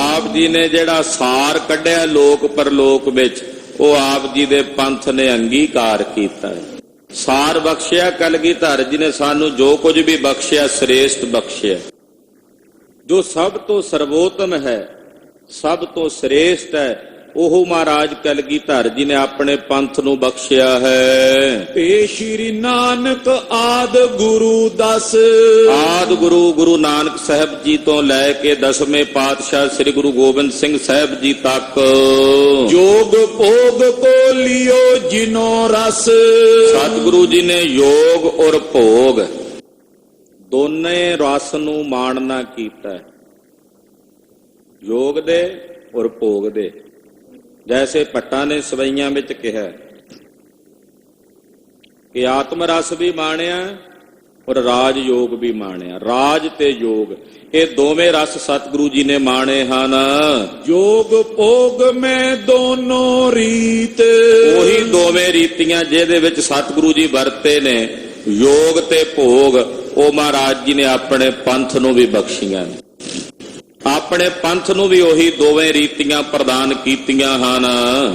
S2: ਆਪ ਜੀ ਨੇ ਜਿਹੜਾ ਸਾਰ ਕੱਢਿਆ ਲੋਕ ਪਰਲੋਕ ਵਿੱਚ, ਉਹ ਆਪ ਜੀ ਦੇ ਪੰਥ ਨੇ ਅੰਗੀਕਾਰ ਕੀਤਾ ਹੈ। ਸਾਰ ਬਖਸ਼ਿਆ ਕਲਗੀਧਰ ਜੀ ਨੇ ਸਾਨੂੰ, ਜੋ ਕੁਝ ਵੀ ਬਖਸ਼ਿਆ ਸ੍ਰੇਸ਼ਟ ਬਖਸ਼ਿਆ। ਜੋ ਸਭ ਤੋਂ ਸਰਵੋਤਮ ਹੈ, ਸਭ ਤੋਂ ਸ੍ਰੇਸ਼ਟ ਹੈ, ਉਹ ਮਹਾਰਾਜ ਕਲਗੀਧਰ ਜੀ ਨੇ ਆਪਣੇ ਪੰਥ ਨੂੰ ਬਖਸ਼ਿਆ ਹੈ।
S1: ਏ ਸ਼੍ਰੀ ਨਾਨਕ ਆਦ ਗੁਰੂ ਦਸ,
S2: ਆਦ ਗੁਰੂ ਨਾਨਕ ਸਾਹਿਬ ਜੀ ਤੋਂ ਲੈ ਕੇ 10ਵੇਂ ਪਾਤਸ਼ਾਹ ਸ੍ਰੀ ਗੁਰੂ ਗੋਬਿੰਦ ਸਿੰਘ ਸਾਹਿਬ ਜੀ ਤੱਕ,
S1: ਜੋਗ ਭੋਗ ਕੋ ਲਿਓ ਜਿਨੋ ਰਸ।
S2: ਸਤਿਗੁਰੂ ਜੀ ਨੇ ਯੋਗ ਔਰ ਭੋਗ ਦੋਨੇ ਰਸ ਨੂੰ ਮਾਣਨਾ ਕੀਤਾ ਹੈ। ਯੋਗ ਦੇ ਔਰ ਭੋਗ ਦੇ। ਜੈਸੇ ਭੱਟਾਂ ਨੇ ਸਵਈਆਂ ਵਿੱਚ ਕਿਹਾ ਕਿ ਆਤਮ ਰਸ ਵੀ ਮਾਣਿਆ ਔਰ ਰਾਜ ਯੋਗ ਵੀ ਮਾਣਿਆ। ਰਾਜ ਤੇ ਯੋਗ ਇਹ ਦੋਵੇਂ ਰਸ ਸਤਿਗੁਰੂ ਜੀ ਨੇ ਮਾਣੇ ਹਨ।
S1: ਯੋਗ ਭੋਗ ਮੈਂ ਦੋਨੋਂ ਰੀਤ,
S2: ਉਹੀ ਦੋਵੇਂ ਰੀਤੀਆਂ ਜਿਹਦੇ ਵਿੱਚ ਸਤਿਗੁਰੂ ਜੀ ਵਰਤੇ ਨੇ, ਯੋਗ ਤੇ ਭੋਗ, ਉਹ ਮਹਾਰਾਜ ਜੀ ਨੇ ਆਪਣੇ ਪੰਥ ਨੂੰ ਵੀ ਬਖਸ਼ੀਆਂ ਨੇ। ਆਪਣੇ ਪੰਥ ਨੂੰ ਵੀ ਉਹੀ ਦੋਵੇਂ ਰੀਤੀਆਂ ਪ੍ਰਦਾਨ ਕੀਤੀਆਂ ਹਨ।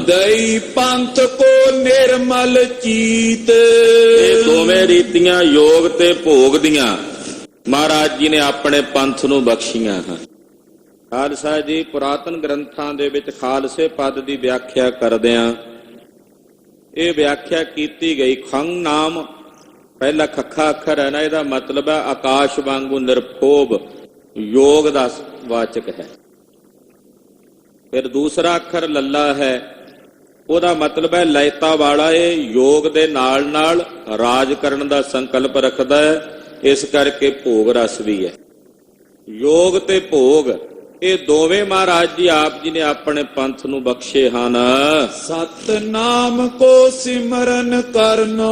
S1: ਦਈ ਪੰਥ ਕੋ ਨਿਰਮਲ ਚੀਤ,
S2: ਇਹ ਦੋਵੇਂ ਰੀਤੀਆਂ ਯੋਗ ਤੇ ਭੋਗ ਦੀਆਂ ਮਹਾਰਾਜ ਜੀ ਨੇ ਆਪਣੇ ਪੰਥ ਨੂੰ ਬਖਸ਼ੀਆਂ ਹਨ। ਖਾਲਸਾ ਜੀ ਪੁਰਾਤਨ ਗ੍ਰੰਥਾਂ ਦੇ ਵਿੱਚ ਖਾਲਸੇ ਪਦ ਦੀ ਵਿਆਖਿਆ ਕਰਦਿਆਂ ਇਹ ਵਿਆਖਿਆ ਕੀਤੀ ਗਈ। ਖੰਗ ਨਾਮ ਪਹਿਲਾ ਖੱਖਾ ਅੱਖਰ ਹੈ ਨਾ, ਇਹਦਾ ਮਤਲਬ ਹੈ ਆਕਾਸ਼ ਵਾਂਗੂ ਨਿਰਭਉ, ਯੋਗ ਦਾ ਵਾਚਕ ਹੈ। ਫਿਰ ਦੂਸਰਾ ਅੱਖਰ ਲੱਲਾ ਹੈ, ਉਹਦਾ ਮਤਲਬ ਹੈ ਲੈਤਾ ਵਾਲਾ। ਇਹ ਯੋਗ ਦੇ ਨਾਲ ਨਾਲ ਰਾਜ ਕਰਨ ਦਾ ਸੰਕਲਪ ਰੱਖਦਾ ਹੈ, ਇਸ ਕਰਕੇ ਭੋਗ ਰਸ ਵੀ ਹੈ। ਯੋਗ ਤੇ ਭੋਗ ਇਹ ਦੋਵੇਂ ਮਹਾਰਾਜ ਜੀ ਆਪ ਜੀ ਨੇ ਆਪਣੇ ਪੰਥ ਨੂੰ ਬਖਸ਼ੇ ਹਨ।
S1: ਸਤਨਾਮ ਕੋ ਸਿਮਰਨ ਕਰਨੋ,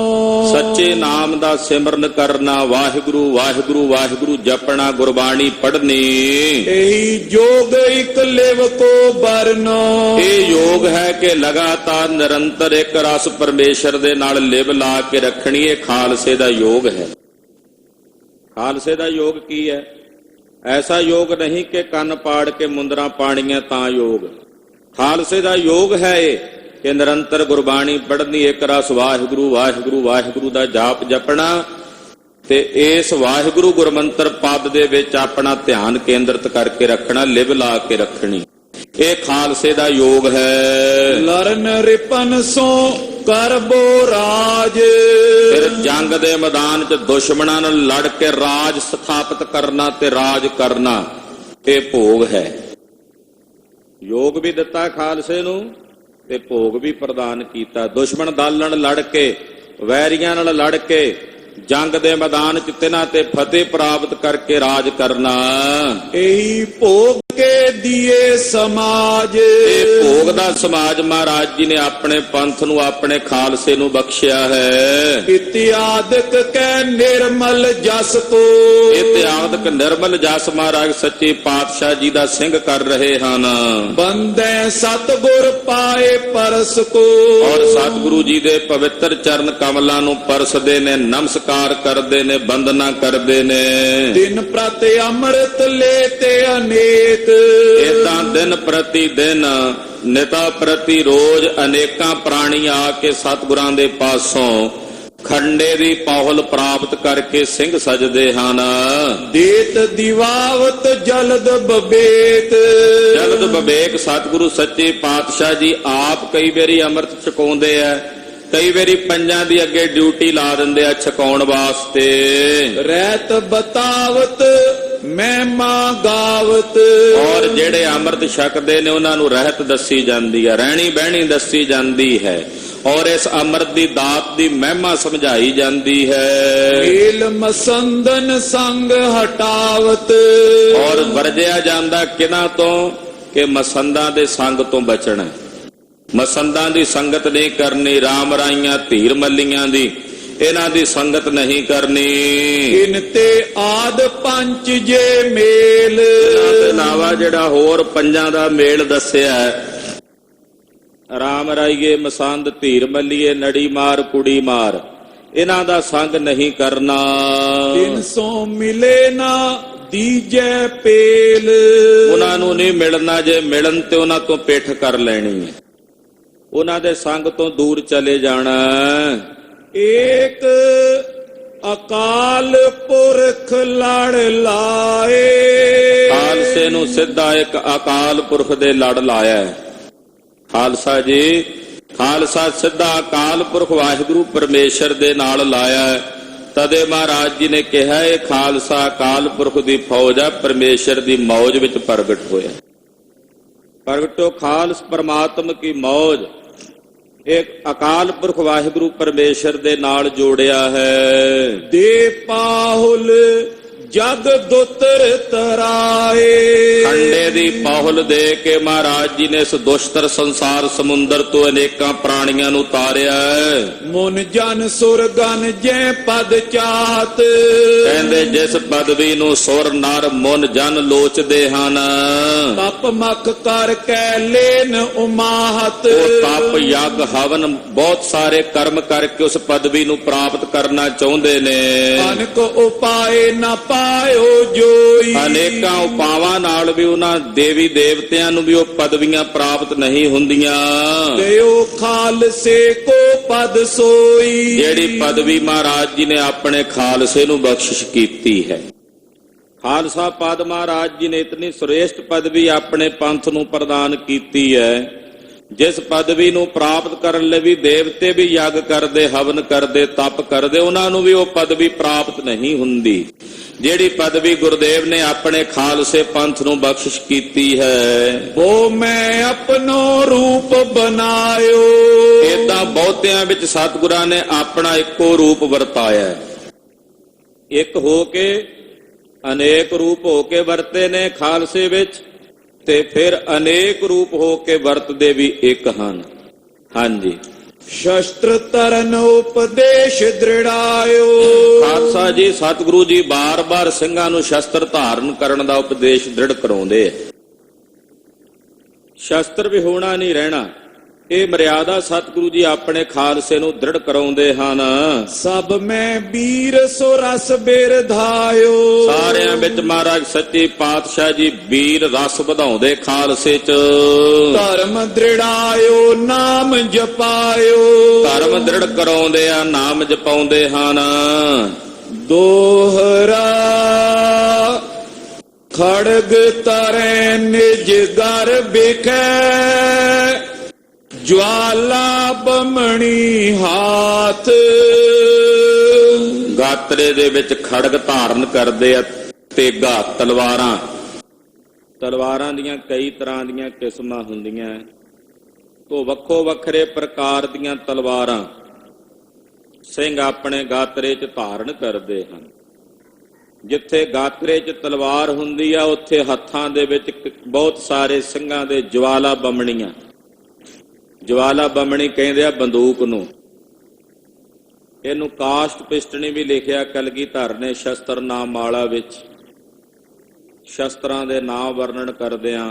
S2: ਸੱਚੇ ਨਾਮ ਦਾ ਸਿਮਰਨ ਕਰਨਾ, ਵਾਹਿਗੁਰੂ ਵਾਹਿਗੁਰੂ ਵਾਹਿਗੁਰੂ ਜਪਣਾ, ਗੁਰਬਾਣੀ ਪੜ੍ਹਨੀ।
S1: ਇਹੀ ਯੋਗ ਇਕ ਲਿਵ ਕੋ ਬਰਨੋ,
S2: ਇਹ ਯੋਗ ਹੈ ਕਿ ਲਗਾਤਾਰ ਨਿਰੰਤਰ ਇੱਕ ਰਸ ਪਰਮੇਸ਼ਰ ਦੇ ਨਾਲ ਲਿਵ ਲਾ ਕੇ ਰੱਖਣੀ। ਇਹ ਖਾਲਸੇ ਦਾ ਯੋਗ ਹੈ। ਖਾਲਸੇ ਦਾ ਯੋਗ ਕੀ ਹੈ? ਐਸਾ ਯੋਗ ਨਹੀਂ ਕਿ ਕੰਨ ਪਾੜ ਕੇ ਮੁੰਦਰਾਂ ਪਾਣੀਆਂ ਤਾਂ ਯੋਗ। ਖਾਲਸੇ ਦਾ ਯੋਗ ਹੈ ਇਹ ਕਿ ਨਿਰੰਤਰ ਗੁਰਬਾਣੀ ਪੜ੍ਹਨੀ, ਇੱਕ ਰਸ ਵਾਹਿਗੁਰੂ ਵਾਹਿਗੁਰੂ ਵਾਹਿਗੁਰੂ ਦਾ ਜਾਪ ਜਪਣਾ ਤੇ ਇਸ ਵਾਹਿਗੁਰੂ ਗੁਰਮੰਤਰ ਪਦ ਦੇ ਵਿੱਚ ਆਪਣਾ ਧਿਆਨ ਕੇਂਦਰਿਤ ਕਰਕੇ ਰੱਖਣਾ, ਲਿਵ ਲਾ ਕੇ ਰੱਖਣੀ। ਇਹ ਖਾਲਸੇ ਦਾ ਯੋਗ ਹੈ।
S1: ਲਰਨ ਰਿਪਨ ਸੋ ਕਰਬੋ ਰਾਜ।
S2: ਫਿਰ ਜੰਗ ਦੇ ਮੈਦਾਨ 'ਚ ਦੁਸ਼ਮਣਾਂ ਨਾਲ ਲੜ ਕੇ ਰਾਜ ਸਥਾਪਿਤ ਕਰਨਾ ਤੇ ਰਾਜ ਕਰਨਾ, ਇਹ ਭੋਗ ਹੈ। ਯੋਗ ਵੀ ਦਿੱਤਾ ਖਾਲਸੇ ਨੂੰ ਤੇ ਭੋਗ ਵੀ ਪ੍ਰਦਾਨ ਕੀਤਾ। ਦੁਸ਼ਮਣ ਦਲ ਨਾਲ ਲੜ ਕੇ, ਵੈਰੀਆਂ ਨਾਲ ਲੜ ਕੇ ਜੰਗ ਦੇ ਮੈਦਾਨ 'ਚ ਤਿਨਾਂ ਤੇ ਫਤਿਹ ਪ੍ਰਾਪਤ ਕਰਕੇ ਰਾਜ ਕਰਨਾ,
S1: ਇਹੀ ਭੋਗ ਕੇ ਦੀਏ ਸਮਾਜ।
S2: ਇਹ ਭੋਗ ਦਾ ਸਮਾਜ ਮਹਾਰਾਜ ਜੀ ਨੇ ਆਪਣੇ ਪੰਥ ਨੂੰ, ਆਪਣੇ ਖਾਲਸੇ ਨੂੰ ਬਖਸ਼ਿਆ ਹੈ।
S1: ਇਤਿਆਦਿਕ ਕੈ ਨਿਰਮਲ ਜਸ ਕੋ।
S2: ਇਤਿਆਦਿਕ ਨਿਰਮਲ ਜਸ ਮਹਾਰਾਜ ਸੱਚੇ ਪਾਤਸ਼ਾਹ ਜੀ ਦਾ ਸਿੰਘ ਕਰ ਰਹੇ ਹਨ।
S1: ਬੰਦੈ ਸਤਿਗੁਰ ਪਾਏ ਪਰਸ ਕੋ।
S2: ਔਰ ਸਤਿਗੁਰੂ ਜੀ ਦੇ ਪਵਿੱਤਰ ਚਰਨ ਕਮਲਾਂ ਨੂੰ ਪਰਸਦੇ ਨੇ, ਨਮਸਕਾਰ ਕਰਦੇ ਨੇ, ਬੰਦਨਾ ਕਰਦੇ ਨੇ।
S1: ਦਿਨ ਪ੍ਰਤਿ ਅੰਮ੍ਰਿਤ ਲੇ ਤੇ ਅਨੇਕ।
S2: ਏਦਾਂ ਦਿਨ ਪ੍ਰਤੀ ਦਿਨ, ਨਿਤਾ ਪ੍ਰਤੀ ਰੋਜ਼ ਅਨੇਕਾਂ ਪ੍ਰਾਣੀ ਆ ਕੇ ਸਤਿਗੁਰਾਂ ਦੇ ਪਾਸੋਂ ਖੰਡੇ ਦੀ ਪੌਹਲ ਪ੍ਰਾਪਤ ਕਰਕੇ ਸਿੰਘ ਸਜਦੇ ਹਨ।
S1: ਦੇਤ ਦਿਵਾਵਤ ਜਲਦ ਬਬੇਕ।
S2: ਜਲਦ ਬਬੇਕ ਸਤਿਗੁਰੂ ਸੱਚੇ ਪਾਤਸ਼ਾਹ ਜੀ ਆਪ ਕਈ ਵਾਰੀ ਅੰਮ੍ਰਿਤ ਛਕਾਉਂਦੇ ਆ, ਕਈ ਵਾਰੀ ਪੰਜਾਂ ਦੀ ਅੱਗੇ ਡਿਊਟੀ ਲਾ ਦਿੰਦੇ ਆ ਛਕਾਉਣ ਵਾਸਤੇ।
S1: ਰਹਿਤ ਬਤਾਵਤ ਮਹਿਮਾ ਗਾਵਤ।
S2: ਔਰ ਜਿਹੜੇ ਅੰਮ੍ਰਿਤ ਛਕਦੇ ਨੇ ਉਹਨਾਂ ਨੂੰ ਰਹਿਤ ਦੱਸੀ ਜਾਂਦੀ ਹੈ, ਰਹਿਣੀ ਬਹਿਣੀ ਦੱਸੀ ਜਾਂਦੀ ਹੈ, ਔਰ ਇਸ ਅੰਮ੍ਰਿਤ ਦੀ ਦਾਤ ਦੀ ਮਹਿਮਾ ਸਮਝਾਈ ਜਾਂਦੀ ਹੈ।
S1: ਮੇਲ ਮਸੰਦਨ ਸੰਗ ਹਟਾਵਤ।
S2: ਔਰ ਵਰਜਿਆ ਜਾਂਦਾ ਕਿਹਨਾਂ ਤੋਂ? ਕਿ ਮਸੰਦਾਂ ਦੇ ਸੰਗ ਤੋਂ ਬਚਣਾ। ਮਸੰਦਾਂ ਦੀ ਸੰਗਤ ਨਹੀਂ ਕਰਨੀ, ਰਾਮ ਰਾਈਆਂ ਧੀਰ ਮੱਲੀਆਂ ਦੀ, ਇਹਨਾਂ ਦੀ ਸੰਗਤ ਨਹੀਂ ਕਰਨੀ।
S1: ਇਨ ਤੇ ਆਦ ਪੰਚ ਜੇ ਮੇਲ।
S2: ਤੇ ਇਲਾਵਾ ਜਿਹੜਾ ਹੋਰ ਪੰਜਾਂ ਦਾ ਮੇਲ ਦੱਸਿਆ, ਰਾਮ ਰਾਈਏ, ਮਸੰਦ, ਧੀਰ ਮੱਲੀਏ, ਨੜੀ ਮਾਰ, ਕੁੜੀ ਮਾਰ, ਇਹਨਾਂ ਦਾ ਸੰਗ ਨਹੀਂ ਕਰਨਾ।
S1: 300 ਮਿਲੇ ਨਾ ਦੀਜੈ ਪੇਲ।
S2: ਉਹਨਾਂ ਨੂੰ ਨਹੀਂ ਮਿਲਣਾ, ਜੇ ਮਿਲਣ ਤੇ ਉਹਨਾਂ ਤੋਂ ਪਿੱਠ ਕਰ ਲੈਣੀ ਹੈ, ਉਹਨਾਂ ਦੇ ਸੰਗ ਤੋਂ ਦੂਰ ਚਲੇ ਜਾਣਾ।
S1: ਏਕ ਅਕਾਲ ਪੁਰਖ ਲੜ ਲਾਏ।
S2: ਖਾਲਸੇ ਨੂੰ ਸਿੱਧਾ ਇੱਕ ਅਕਾਲ ਪੁਰਖ ਦੇ ਲੜ ਲਾਇਆ ਹੈ। ਖਾਲਸਾ ਜੀ, ਖਾਲਸਾ ਸਿੱਧਾ ਅਕਾਲ ਪੁਰਖ ਵਾਹਿਗੁਰੂ ਪਰਮੇਸ਼ਰ ਦੇ ਨਾਲ ਲਾਇਆ ਹੈ। ਤਦੇ ਮਹਾਰਾਜ ਜੀ ਨੇ ਕਿਹਾ ਇਹ ਖਾਲਸਾ ਅਕਾਲ ਪੁਰਖ ਦੀ ਫੌਜ ਹੈ, ਪਰਮੇਸ਼ਰ ਦੀ ਮੌਜ ਵਿੱਚ ਪ੍ਰਗਟ ਹੋਇਆ। ਪ੍ਰਗਟੋ ਖਾਲਸ ਪਰਮਾਤਮ ਕੀ ਮੌਜ। ਇੱਕ ਅਕਾਲ ਪੁਰਖ ਵਾਹਿਗੁਰੂ ਪਰਮੇਸ਼ਰ ਦੇ ਨਾਲ ਜੋੜਿਆ ਹੈ।
S1: ਦੇ ਪਾਹੁਲ ਜਗ ਦੁਤਰ ਤਰਾਏ।
S2: ਖੰਡੇ ਦੀ ਪਾਹੁਲ ਦੇ ਕੇ ਮਹਾਰਾਜ ਜੀ ਨੇ ਇਸ ਦੁਸ਼ਟਰ ਸੰਸਾਰ ਸਮੁੰਦਰ ਤੋਂ ਅਨੇਕਾਂ ਪ੍ਰਾਣੀਆਂ ਨੂੰ ਤਾਰਿਆ।
S1: ਮਨ ਜਨ ਸੁਰ ਗਨ ਜੈ ਪਦ ਚਾਹਤ।
S2: ਕਹਿੰਦੇ ਜਿਸ ਪਦਵੀ ਨੂੰ ਸੁਰ ਨਰ ਮਨ ਜਨ ਲੋਚਦੇ ਹਨ।
S1: ਤਪ ਮਖ ਕਰ ਕੈ ਲੇਨ ਉਮਾਹਤ।
S2: ਉਹ ਤਪ ਯਗ ਹਵਨ ਬਹੁਤ ਸਾਰੇ ਕਰਮ ਕਰਕੇ ਉਸ ਪਦਵੀ ਨੂੰ ਪ੍ਰਾਪਤ ਕਰਨਾ ਚਾਹੁੰਦੇ ਨੇ।
S1: ਅਨਕ ਉਪਾਏ ਨਾ ਪਾਇਓ ਜੋਈ।
S2: ਅਨੇਕਾਂ ਉਪਾਵਾਂ ਨਾਲ ਵੀ ਉਹਨਾਂ ਦੇਵੀ ਦੇਵਤਿਆਂ ਨੂੰ ਵੀ ਉਹ ਪਦਵੀਆਂ ਪ੍ਰਾਪਤ ਨਹੀਂ ਹੁੰਦੀਆਂ।
S1: ਦਿਓ ਖਾਲਸੇ ਕੋ ਪਦ ਸੋਈ।
S2: ਜਿਹੜੀ ਪਦਵੀ ਮਹਾਰਾਜ ਜੀ ਨੇ ਆਪਣੇ ਖਾਲਸੇ ਨੂੰ ਬਖਸ਼ਿਸ਼ ਕੀਤੀ ਹੈ। ਖਾਲਸਾ ਪਦ ਮਹਾਰਾਜ ਜੀ ਨੇ ਇਤਨੀ ਸ੍ਰੇਸ਼ਟ ਪਦਵੀ ਆਪਣੇ ਪੰਥ ਨੂੰ ਪ੍ਰਦਾਨ ਕੀਤੀ ਹੈ, ਜਿਸ ਪਦਵੀ ਨੂੰ ਪ੍ਰਾਪਤ ਕਰਨ ਲਈ ਵੀ ਦੇਵਤੇ ਵੀ ਯੱਗ ਕਰਦੇ, ਹਵਨ ਕਰਦੇ, ਤਪ ਕਰਦੇ, ਉਹਨਾਂ ਨੂੰ ਵੀ ਉਹ ਪਦਵੀ ਪ੍ਰਾਪਤ ਨਹੀਂ ਹੁੰਦੀ ਜਿਹੜੀ ਪਦਵੀ ਗੁਰਦੇਵ ਨੇ ਆਪਣੇ ਖਾਲਸੇ ਪੰਥ ਨੂੰ ਬਖਸ਼ਿਸ਼ ਕੀਤੀ ਹੈ।
S1: ਉਹ ਮੈਂ ਆਪਣੋ ਰੂਪ ਬਣਾਇਓ।
S2: ਏਦਾਂ ਬਹੁਤਿਆਂ ਵਿੱਚ ਸਤਿਗੁਰਾਂ ਨੇ ਆਪਣਾ ਇੱਕੋ ਰੂਪ ਵਰਤਾਇਆ। ਇੱਕ ਹੋ ਕੇ ਅਨੇਕ ਰੂਪ ਹੋ ਕੇ ਵਰਤੇ ਨੇ ਖਾਲਸੇ ਵਿੱਚ, ਤੇ ਫਿਰ ਅਨੇਕ ਰੂਪ ਹੋ ਕੇ ਵਰਤਦੇ ਵੀ ਇੱਕ ਹਨ। ਹਾਂਜੀ,
S1: ਸ਼ਸਤਰ ਤਰਨ ਉਪਦੇਸ਼ ਦ੍ਰਿੜਾਇਓ।
S2: ਖਾਲਸਾ ਜੀ ਸਤਿਗੁਰੂ ਜੀ ਬਾਰ-ਬਾਰ ਸਿੰਘਾਂ ਨੂੰ ਸ਼ਸਤਰ ਧਾਰਨ ਕਰਨ ਦਾ ਉਪਦੇਸ਼ ਦ੍ਰਿੜ ਕਰਾਉਂਦੇ ਆ। ਸ਼ਸਤਰ ਵੀ ਹੋਣਾ ਨਹੀਂ ਰਹਿਣਾ, ਇਹ ਮਰਿਆਦਾ ਸਤਿਗੁਰੂ ਜੀ ਆਪਣੇ ਖਾਲਸੇ ਨੂੰ ਦ੍ਰਿੜ ਕਰਾਉਂਦੇ ਹਨ।
S1: ਸਭ ਮੈਂ ਵੀਰ ਸੋ ਰਸ ਬਿਰਧਾਇਓ।
S2: ਸਾਰਿਆਂ ਵਿੱਚ ਮਹਾਰਾਜ ਸੱਚੇ ਪਾਤਸ਼ਾਹ ਜੀ ਵੀਰ ਰਸ ਵਧਾਉਂਦੇ ਖਾਲਸੇ ਚ।
S1: ਧਰਮ ਦ੍ਰਿੜਾਇਓ ਨਾਮ ਜਪਾਇਓ।
S2: ਧਰਮ ਦ੍ਰਿੜ ਕਰਾਉਂਦੇ ਆ, ਨਾਮ ਜਪਾਉਂਦੇ ਹਨ।
S1: ਦੋਹਰਾ ਖੜਗ ਤਰੇ ਨਿਜ ਦਰ ਬਿਖੈ। ਜਵਾਲਾ ਬਮਣੀ ਹਾਥ।
S2: ਗਾਤਰੇ ਦੇ ਵਿੱਚ ਖੜਗ ਧਾਰਨ ਕਰਦੇ ਆ, ਤੇਗਾ ਤਲਵਾਰਾਂ। ਤਲਵਾਰਾਂ ਦੀਆਂ ਕਈ ਤਰ੍ਹਾਂ ਦੀਆਂ ਕਿਸਮਾਂ ਹੁੰਦੀਆਂ, ਤੋਂ ਵੱਖੋ ਵੱਖਰੇ ਪ੍ਰਕਾਰ ਦੀਆਂ ਤਲਵਾਰਾਂ ਸਿੰਘ ਆਪਣੇ ਗਾਤਰੇ 'ਚ ਧਾਰਨ ਕਰਦੇ ਹਨ। ਜਿੱਥੇ ਗਾਤਰੇ 'ਚ ਤਲਵਾਰ ਹੁੰਦੀ ਆ, ਉੱਥੇ ਹੱਥਾਂ ਦੇ ਵਿੱਚ ਬਹੁਤ ਸਾਰੇ ਸਿੰਘਾਂ ਦੇ ਜਵਾਲਾ ਬਮਣੀਆਂ। ਜਵਾਲਾ ਬਮਣੀ ਕਹਿੰਦੇ ਆ ਬੰਦੂਕ ਨੂੰ। ਇਹਨੂੰ ਕਾਸ਼ਟ ਪਿਸਟਣੀ ਵੀ ਲਿਖਿਆ ਕਲਗੀਧਰ ਨੇ ਸ਼ਸਤਰ ਨਾਮ ਮਾਲਾ ਵਿੱਚ। ਸ਼ਸਤਰਾਂ ਦੇ ਨਾਮ ਵਰਣਨ ਕਰਦਿਆਂ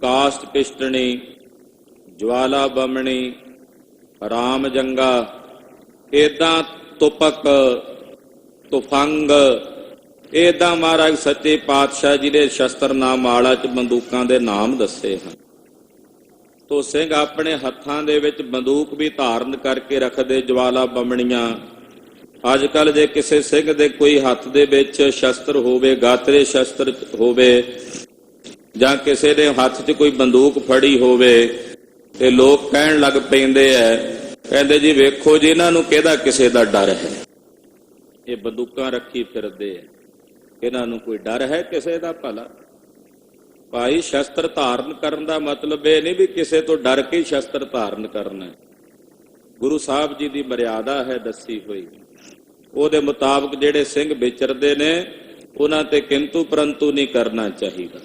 S2: ਕਾਸ਼ਟ ਪਿਸਟਣੀ, ਜਵਾਲਾ ਬਮਣੀ, ਰਾਮ ਜੰਗਾ, ਏਦਾਂ ਤੁਪਕ, ਤੁਫੰਗ, ਏਦਾਂ ਮਹਾਰਾਜ ਸੱਚੇ ਪਾਤਸ਼ਾਹ ਜੀ ਦੇ ਸ਼ਸਤਰ ਨਾਮ ਮਾਲਾ 'ਚ ਬੰਦੂਕਾਂ ਦੇ ਨਾਮ ਦੱਸੇ ਹਨ। ਤੋ ਸਿੰਘ ਆਪਣੇ ਹੱਥਾਂ ਦੇ ਵਿੱਚ ਬੰਦੂਕ ਵੀ ਧਾਰਨ ਕਰਕੇ ਰੱਖਦੇ, ਜਵਾਲਾ ਬਮਣੀਆਂ। ਅੱਜ ਕੱਲ ਜੇ ਕਿਸੇ ਸਿੰਘ ਦੇ ਕੋਈ ਹੱਥ ਦੇ ਵਿੱਚ ਸ਼ਸਤਰ ਹੋਵੇ, ਗਾਤਰੇ ਸ਼ਸਤਰ ਹੋਵੇ, ਜਾਂ ਕਿਸੇ ਦੇ ਹੱਥ 'ਚ ਕੋਈ ਬੰਦੂਕ ਫੜੀ ਹੋਵੇ, ਤੇ ਲੋਕ ਕਹਿਣ ਲੱਗ ਪੈਂਦੇ ਐ, ਕਹਿੰਦੇ ਜੀ ਵੇਖੋ ਜੀ ਇਹਨਾਂ ਨੂੰ ਕਿਹਦਾ ਕਿਸੇ ਦਾ ਡਰ ਹੈ। ਇਹ ਬੰਦੂਕਾਂ ਰੱਖੀ ਫਿਰਦੇ ਐ, ਇਹਨਾਂ ਨੂੰ ਕੋਈ ਡਰ ਹੈ ਕਿਸੇ ਦਾ? ਭਲਾ ਭਾਈ, ਸ਼ਸਤਰ ਧਾਰਨ ਕਰਨ ਦਾ ਮਤਲਬ ਇਹ ਨਹੀਂ ਵੀ ਕਿਸੇ ਤੋਂ ਡਰ ਕੇ ਸ਼ਸਤਰ ਧਾਰਨ ਕਰਨਾ। ਗੁਰੂ ਸਾਹਿਬ ਜੀ ਦੀ ਮਰਿਆਦਾ ਹੈ ਦੱਸੀ ਹੋਈ, ਉਹਦੇ ਮੁਤਾਬਕ ਜਿਹੜੇ ਸਿੰਘ ਵਿਚਰਦੇ ਨੇ ਉਹਨਾਂ ਤੇ ਕਿੰਤੂ ਪਰੰਤੂ ਨਹੀਂ ਕਰਨਾ ਚਾਹੀਦਾ।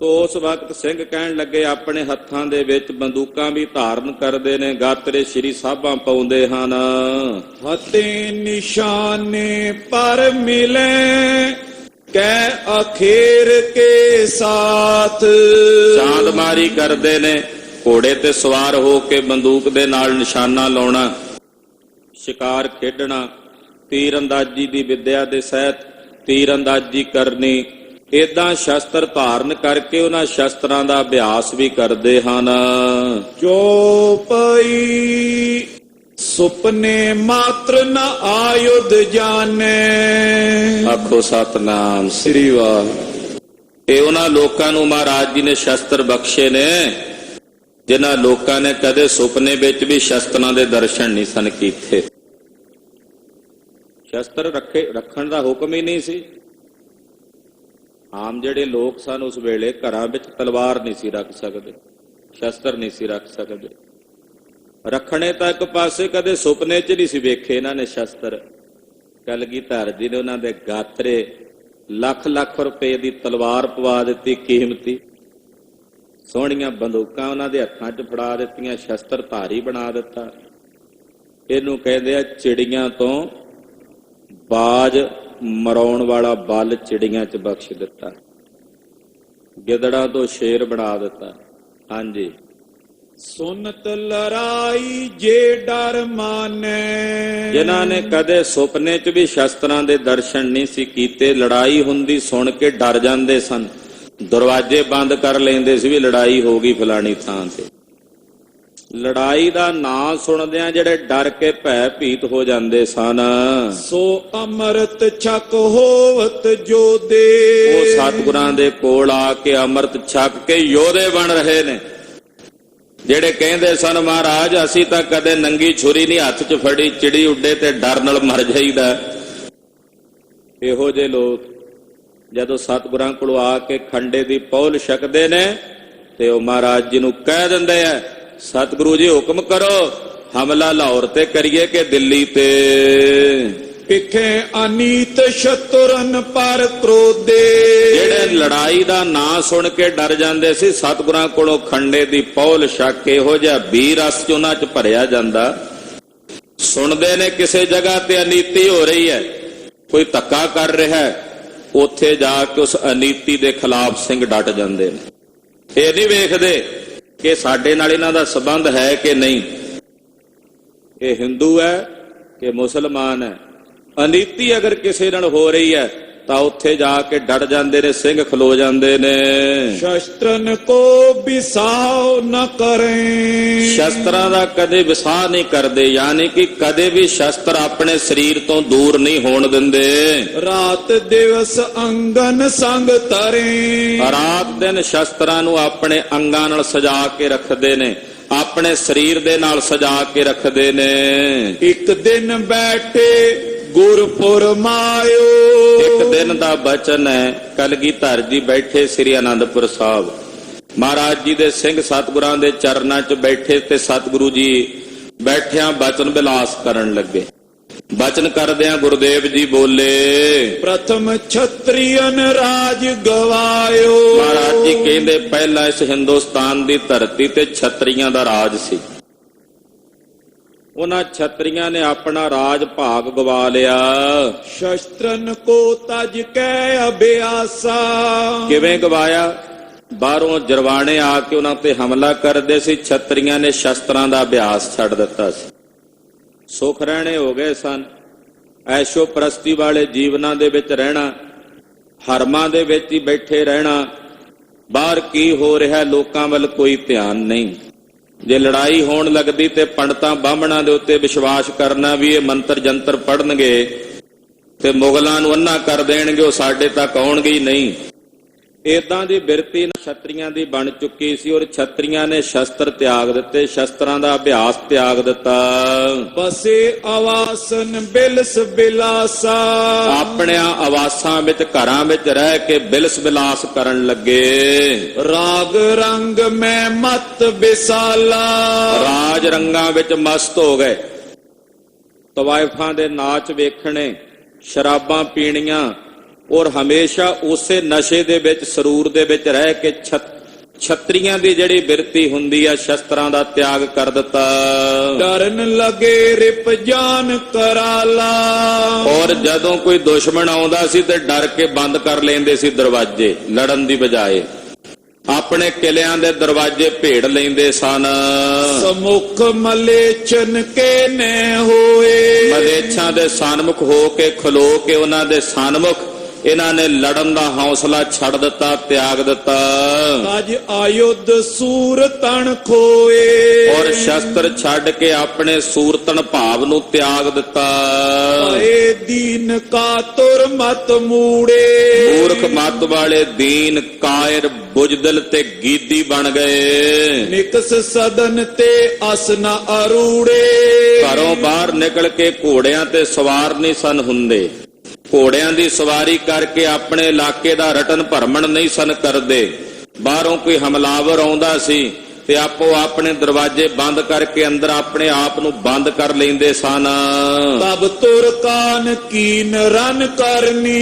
S2: ਤੋ ਉਸ ਵਕਤ ਸਿੰਘ ਕਹਿਣ ਲੱਗੇ ਆਪਣੇ ਹੱਥਾਂ ਦੇ ਵਿੱਚ ਬੰਦੂਕਾਂ ਵੀ ਧਾਰਨ ਕਰਦੇ ਨੇ, ਗਾਤਰੇ ਸ਼੍ਰੀ ਸਾਹਿਬਾਂ ਪਾਉਂਦੇ ਹਨ।
S1: ਹਤੇ ਨਿਸ਼ਾਨੇ ਪਰ ਮਿਲੇ ਕੈ ਅਖੀਰ ਕੇ ਸਾਥ।
S2: ਚਾਂਦਮਾਰੀ ਕਰਦੇ ਨੇ, ਘੋੜੇ ਤੇ ਸਵਾਰ ਹੋ ਕੇ ਬੰਦੂਕ ਦੇ ਨਾਲ ਨਿਸ਼ਾਨਾ ਲਾਉਣਾ, ਸ਼ਿਕਾਰ ਖੇਡਣਾ, ਤੀਰ ਅੰਦਾਜ਼ੀ ਦੀ ਵਿਦਿਆ ਦੇ ਸਹਿਤ ਤੀਰ ਅੰਦਾਜ਼ੀ ਕਰਨੀ। ਏਦਾਂ ਸ਼ਸਤਰ ਧਾਰਨ ਕਰਕੇ ਉਹਨਾਂ ਸ਼ਸਤਰਾਂ ਦਾ ਅਭਿਆਸ ਵੀ ਕਰਦੇ ਹਨ।
S1: ਚੋਪਈ ਸੁਪਨੇ ਮਾਤਰ ਨ ਆਯੁਧ ਜਾਣੇ।
S2: ਆਖੋ ਸਤਨਾਮ
S1: ਸ੍ਰੀ ਵਾਹਿਗੁਰੂ।
S2: ਇਹ ਉਹਨਾਂ ਲੋਕਾਂ ਨੂੰ ਮਹਾਰਾਜ ਜੀ ਨੇ ਸ਼ਸਤਰ ਬਖਸ਼ੇ ਨੇ ਜਿਨ੍ਹਾਂ ਲੋਕਾਂ ਨੇ ਕਦੇ ਸੁਪਨੇ ਵਿੱਚ ਵੀ ਸ਼ਸਤਰਾਂ ਦੇ ਦਰਸ਼ਨ ਨਹੀਂ ਸਨ ਕੀਤੇ। ਸ਼ਸਤਰ ਰੱਖਣ ਦਾ ਹੁਕਮ ਹੀ ਨਹੀਂ ਸੀ। ਆਮ ਜਿਹੜੇ ਲੋਕ ਸਨ ਉਸ ਵੇਲੇ ਘਰਾਂ ਵਿੱਚ ਤਲਵਾਰ ਨਹੀਂ ਸੀ ਰੱਖ ਸਕਦੇ, ਸ਼ਸਤਰ ਨਹੀਂ ਸੀ ਰੱਖ ਸਕਦੇ। ਰੱਖਣੇ ਤਾਂ ਇੱਕ ਪਾਸੇ, ਕਦੇ ਸੁਪਨੇ 'ਚ ਨਹੀਂ ਸੀ ਵੇਖੇ ਇਹਨਾਂ ਨੇ ਸ਼ਸਤਰ। ਕਲਗੀਧਰ ਜੀ ਨੇ ਉਹਨਾਂ ਦੇ ਗਾਤਰੇ ਲੱਖ ਲੱਖ ਰੁਪਏ ਦੀ ਤਲਵਾਰ ਪਵਾ ਦਿੱਤੀ, ਕੀਮਤੀ ਸੋਹਣੀਆਂ ਬੰਦੂਕਾਂ ਉਹਨਾਂ ਦੇ ਹੱਥਾਂ 'ਚ ਫੜਾ ਦਿੱਤੀਆਂ, ਸ਼ਸਤਰ ਧਾਰੀ ਬਣਾ ਦਿੱਤਾ। ਇਹਨੂੰ ਕਹਿੰਦੇ ਆ ਚਿੜੀਆਂ ਤੋਂ ਬਾਜ ਮਰਾਉਣ ਵਾਲਾ ਬਲ ਚਿੜੀਆਂ 'ਚ ਬਖਸ਼ ਦਿੱਤਾ, ਗਿੱਦੜਾਂ ਤੋਂ ਸ਼ੇਰ ਬਣਾ ਦਿੱਤਾ। ਹਾਂਜੀ,
S1: ਸੁਨਤ ਲੜਾਈ ਜੇ ਡਰ ਮਾਨੇ।
S2: ਜਿਨ੍ਹਾਂ ਨੇ ਕਦੇ ਸੁਪਨੇ 'ਚ ਵੀ ਸ਼ਸਤਰਾਂ ਦੇ ਦਰਸ਼ਨ ਨਹੀਂ ਸੀ ਕੀਤੇ, ਲੜਾਈ ਹੁੰਦੀ ਸੁਣ ਕੇ ਡਰ ਜਾਂਦੇ ਸਨ, ਦਰਵਾਜ਼ੇ ਬੰਦ ਕਰ ਲੈਂਦੇ ਸੀ ਵੀ ਲੜਾਈ ਹੋ ਗਈ ਫਲਾਣੀ ਥਾਂ ਤੇ। ਲੜਾਈ ਦਾ ਨਾਂ ਸੁਣਦਿਆਂ ਜਿਹੜੇ ਡਰ ਕੇ ਭੈ ਭੀਤ ਹੋ ਜਾਂਦੇ ਸਨ।
S1: ਸੋ ਅੰਮ੍ਰਿਤ ਛਕ ਹੋਵਤ ਜੋਦੇ।
S2: ਉਹ ਸਤਿਗੁਰਾਂ ਦੇ ਕੋਲ ਆ ਕੇ ਅੰਮ੍ਰਿਤ ਛਕ ਕੇ ਯੋਧੇ ਬਣ ਰਹੇ ਨੇ। ਜਿਹੜੇ ਕਹਿੰਦੇ ਸਨ ਮਹਾਰਾਜ ਅਸੀਂ ਤਾਂ ਕਦੇ ਨੰਗੀ ਛੁਰੀ ਨਹੀਂ ਹੱਥ 'ਚ ਫੜੀ, ਚਿੜੀ ਉੱਡੇ ਤੇ ਡਰ ਨਾਲ ਮਰ ਜਾਈਦਾ। ਇਹੋ ਜਿਹੇ ਲੋਕ ਜਦੋਂ ਸਤਿਗੁਰਾਂ ਕੋਲ ਆ ਕੇ ਖੰਡੇ ਦੀ ਪੌਲ ਛਕਦੇ ਨੇ ਤੇ ਉਹ ਮਹਾਰਾਜ ਜੀ ਨੂੰ ਕਹਿ ਦਿੰਦੇ ਆ, ਸਤਿਗੁਰੂ ਜੀ ਹੁਕਮ ਕਰੋ, ਹਮਲਾ ਲਾਹੌਰ ਤੇ ਕਰੀਏ ਕਿ ਦਿੱਲੀ ਤੇ?
S1: ਪਿਖੇ ਅਨੀਤ ਸ਼ਤਰਨ ਪਰ ਕ੍ਰੋਧੇ।
S2: ਜਿਹੜੇ ਲੜਾਈ ਦਾ ਨਾਂ ਸੁਣ ਕੇ ਡਰ ਜਾਂਦੇ ਸੀ, ਸਤਿਗੁਰਾਂ ਕੋਲੋਂ ਖੰਡੇ ਦੀ ਪੌਲ ਛਕ ਕੇ ਇਹੋ ਜਿਹਾ ਵੀਰ ਰਸ ਉਹਨਾਂ 'ਚ ਭਰਿਆ ਜਾਂਦਾ। ਸੁਣਦੇ ਨੇ ਕਿਸੇ ਜਗ੍ਹਾ ਤੇ ਅਨੀਤੀ ਹੋ ਰਹੀ ਹੈ, ਕੋਈ ਧੱਕਾ ਕਰ ਰਿਹਾ ਹੈ, ਉੱਥੇ ਜਾ ਕੇ ਉਸ ਅਨੀਤੀ ਦੇ ਖਿਲਾਫ ਸਿੰਘ ਡਟ ਜਾਂਦੇ ਨੇ। ਇਹ ਨਹੀਂ ਵੇਖਦੇ ਕਿ ਸਾਡੇ ਨਾਲ ਇਹਨਾਂ ਦਾ ਸੰਬੰਧ ਹੈ ਕਿ ਨਹੀਂ, ਇਹ ਹਿੰਦੂ ਹੈ ਕਿ ਮੁਸਲਮਾਨ ਹੈ। ਅਨੀਤੀ ਅਗਰ ਕਿਸੇ ਨਾਲ ਹੋ ਰਹੀ ਹੈ ਤਾਂ ਉੱਥੇ ਜਾ ਕੇ ਡਟ ਜਾਂਦੇ ਨੇ, ਸਿੰਘ ਖਲੋ ਜਾਂਦੇ ਨੇ।
S1: शस्त्रन को बिसाओ न करें,
S2: ਸ਼ਸਤਰਾਂ ਦਾ ਕਦੇ ਵਿਸਾਹ ਨਹੀਂ ਕਰਦੇ, ਯਾਨੀ ਕਿ ਕਦੇ ਵੀ ਸ਼ਸਤਰ ਆਪਣੇ ਸਰੀਰ ਤੋਂ ਦੂਰ ਨਹੀਂ ਹੋਣ ਦਿੰਦੇ।
S1: रात दिवस अंगन संग तरें,
S2: ਰਾਤ ਦਿਨ ਸ਼ਸਤਰਾਂ ਨੂੰ ਆਪਣੇ ਅੰਗਾਂ ਨਾਲ ਸਜਾ ਕੇ ਰੱਖਦੇ ਨੇ, ਆਪਣੇ ਸਰੀਰ ਦੇ ਨਾਲ ਸਜਾ ਕੇ ਰੱਖਦੇ ਨੇ।
S1: एक दिन बैठे गुरपुर मायो,
S2: ਇੱਕ ਦਿਨ ਦਾ ਬਚਨ ਹੈ, ਕਲਗੀਧਰ ਜੀ ਬੈਠੇ ਸ੍ਰੀ ਅਨੰਦਪੁਰ ਸਾਹਿਬ, ਮਹਾਰਾਜ ਜੀ ਦੇ ਸਿੰਘ ਸਤਿਗੁਰਾਂ ਦੇ ਚਰਨਾਂ 'ਚ ਬੈਠੇ ਤੇ ਸਤਿਗੁਰੂ ਜੀ ਬੈਠਿਆਂ ਬਚਨ ਬਿਲਾਸ ਕਰਨ ਲੱਗੇ। ਬਚਨ ਕਰਦਿਆਂ ਗੁਰਦੇਵ ਜੀ ਬੋਲੇ,
S1: प्रथम क्षत्रियन राज गवायो।
S2: ਮਹਾਰਾਜ ਜੀ ਕਹਿੰਦੇ ਪਹਿਲਾਂ ਇਸ ਹਿੰਦੁਸਤਾਨ ਦੀ ਧਰਤੀ ਤੇ ਛਤਰੀਆਂ ਦਾ ਰਾਜ ਸੀ। ਉਹਨਾਂ ਛਤਰੀਆਂ ਨੇ ਆਪਣਾ ਰਾਜ ਭਾਗ ਗਵਾ ਲਿਆ।
S1: शस्त्रन को तज कै अभ्यासा,
S2: ਕਿਵੇਂ ਗਵਾਇਆ? ਬਾਹਰੋਂ ਜਰਵਾਣੇ ਆ ਕੇ ਉਹਨਾਂ ਤੇ ਹਮਲਾ ਕਰਦੇ ਸੀ, ਛਤਰੀਆਂ ਨੇ ਸ਼ਸਤਰਾਂ ਦਾ ਅਭਿਆਸ ਛੱਡ ਦਿੱਤਾ ਸੀ। ਸੁਖ ਰਹਿਣੇ ਹੋ ਗਏ ਸਨ, ਐਸ਼ੋ ਪ੍ਰਸਤੀ ਵਾਲੇ ਜੀਵਨਾਂ ਦੇ ਵਿੱਚ ਰਹਿਣਾ, ਹਰਮਾਂ ਦੇ ਵਿੱਚ ਹੀ ਬੈਠੇ ਰਹਿਣਾ, ਬਾਹਰ ਕੀ ਹੋ ਰਿਹਾ ਲੋਕਾਂ ਵੱਲ ਕੋਈ ਧਿਆਨ ਨਹੀਂ। ਜੇ ਲੜਾਈ ਹੋਣ ਲੱਗਦੀ ਤੇ ਪੰਡਤਾਂ ਬਾਹਮਣਾਂ ਦੇ ਉੱਤੇ ਵਿਸ਼ਵਾਸ ਕਰਨਾ ਵੀ ਇਹ ਮੰਤਰ ਜੰਤਰ ਪੜਨਗੇ ਤੇ ਮੁਗਲਾਂ ਨੂੰ ਅੰਨਾ ਕਰ ਦੇਣਗੇ, ਉਹ ਸਾਡੇ ਤੱਕ ਆਉਣਗੇ ਹੀ ਨਹੀਂ। ਏਦਾਂ ਦੀ ਬਿਰਤੀ ਛਤਰੀਆਂ ਦੀ ਬਣ ਚੁੱਕੀ ਸੀ ਔਰ ਛਤਰੀਆਂ ਨੇ ਸ਼ਸਤਰ ਤਿਆਗ ਦਿੱਤੇ, ਸ਼ਸਤਰਾਂ ਦਾ ਅਭਿਆਸ ਤਿਆਗ ਦਿੱਤਾ।
S1: बसे आवासन बिलस बिलासा,
S2: ਆਪਣਿਆਂ ਆਵਾਸਾਂ ਵਿੱਚ ਘਰਾਂ ਵਿੱਚ ਰਹਿ ਕੇ ਬਿਲਸ ਬਿਲਾਸ ਕਰਨ ਲੱਗੇ।
S1: राग रंग में मत बिसाला,
S2: ਰਾਜ ਰੰਗਾਂ ਵਿੱਚ ਮਸਤ ਹੋ ਗਏ, ਤਵਾਇਫਾਂ ਦੇ ਨਾਚ ਵੇਖਣੇ, ਸ਼ਰਾਬਾਂ ਪੀਣੀਆਂ ਔਰ ਹਮੇਸ਼ਾ ਉਸੇ ਨਸ਼ੇ ਦੇ ਵਿੱਚ ਸਰੂਰ ਦੇ ਵਿੱਚ ਰਹਿ ਕੇ ਛਤਰੀਆਂ ਦੀ ਜਿਹੜੀ ਬਿਰਤੀ ਹੁੰਦੀ ਆ ਸ਼ਸਤਰਾਂ ਦਾ ਤਿਆਗ ਕਰ ਦਿੱਤਾ।
S1: डरन लगे रिप जान कराला,
S2: ਔਰ ਜਦੋਂ ਕੋਈ ਦੁਸ਼ਮਣ ਆਉਂਦਾ ਸੀ ਤੇ ਡਰ ਕੇ ਬੰਦ ਕਰ ਲੈਂਦੇ ਸੀ ਦਰਵਾਜ਼ੇ, ਲੜਨ ਦੀ ਬਜਾਏ ਆਪਣੇ ਕਿਲਿਆਂ ਦੇ ਦਰਵਾਜ਼ੇ ਭੇੜ ਲੈਂਦੇ ਸਨ।
S1: समुख मलेचन के ने होए,
S2: ਮਲੇਛਾਂ ਦੇ ਸਨਮੁਖ ਹੋ ਕੇ ਖਲੋ ਕੇ ਉਹਨਾਂ ਦੇ ਸਨਮੁਖ ਇਹਨਾਂ ਨੇ ਲੜਨ ਦਾ ਹੌਸਲਾ ਛੱਡ ਦਿੱਤਾ, ਤਿਆਗ ਦਿੱਤਾ।
S1: अज आयुध सूर तन खोए,
S2: ਔਰ ਸ਼ਸਤਰ ਛੱਡ ਕੇ ਆਪਣੇ ਸੂਰਤਨ ਭਾਵ ਨੂੰ ਤਿਆਗ ਦਿੱਤਾ।
S1: आए दीन का तुर मत मूड़े,
S2: ਮੂਰਖ ਮੱਤ ਵਾਲੇ ਦੀਨ ਕਾਇਰ ਬੁਜਦਲ ਤੇ ਗੀਦੀ ਬਣ ਗਏ।
S1: निकस सदन ते असना अरूड़े,
S2: ਘਰੋਂ ਬਾਹਰ ਨਿਕਲ ਕੇ ਘੋੜਿਆਂ ਤੇ ਸਵਾਰ ਨਹੀਂ ਸਨ ਹੁੰਦੇ, ਘੋੜਿਆਂ ਦੀ ਸਵਾਰੀ ਕਰਕੇ ਆਪਣੇ ਇਲਾਕੇ ਦਾ ਰਟਨ ਭਰਮਣ ਨਹੀਂ ਸਨ ਕਰਦੇ। ਬਾਹਰੋਂ ਕੋਈ ਹਮਲਾਵਰ ਆਉਂਦਾ ਸੀ ਤੇ ਆਪੋ ਆਪਣੇ ਦਰਵਾਜ਼ੇ ਬੰਦ ਕਰਕੇ ਅੰਦਰ ਆਪਣੇ ਆਪ ਨੂੰ ਬੰਦ ਕਰ ਲੈਂਦੇ ਸਨ।
S1: तब तुर कान कीन रन करनी,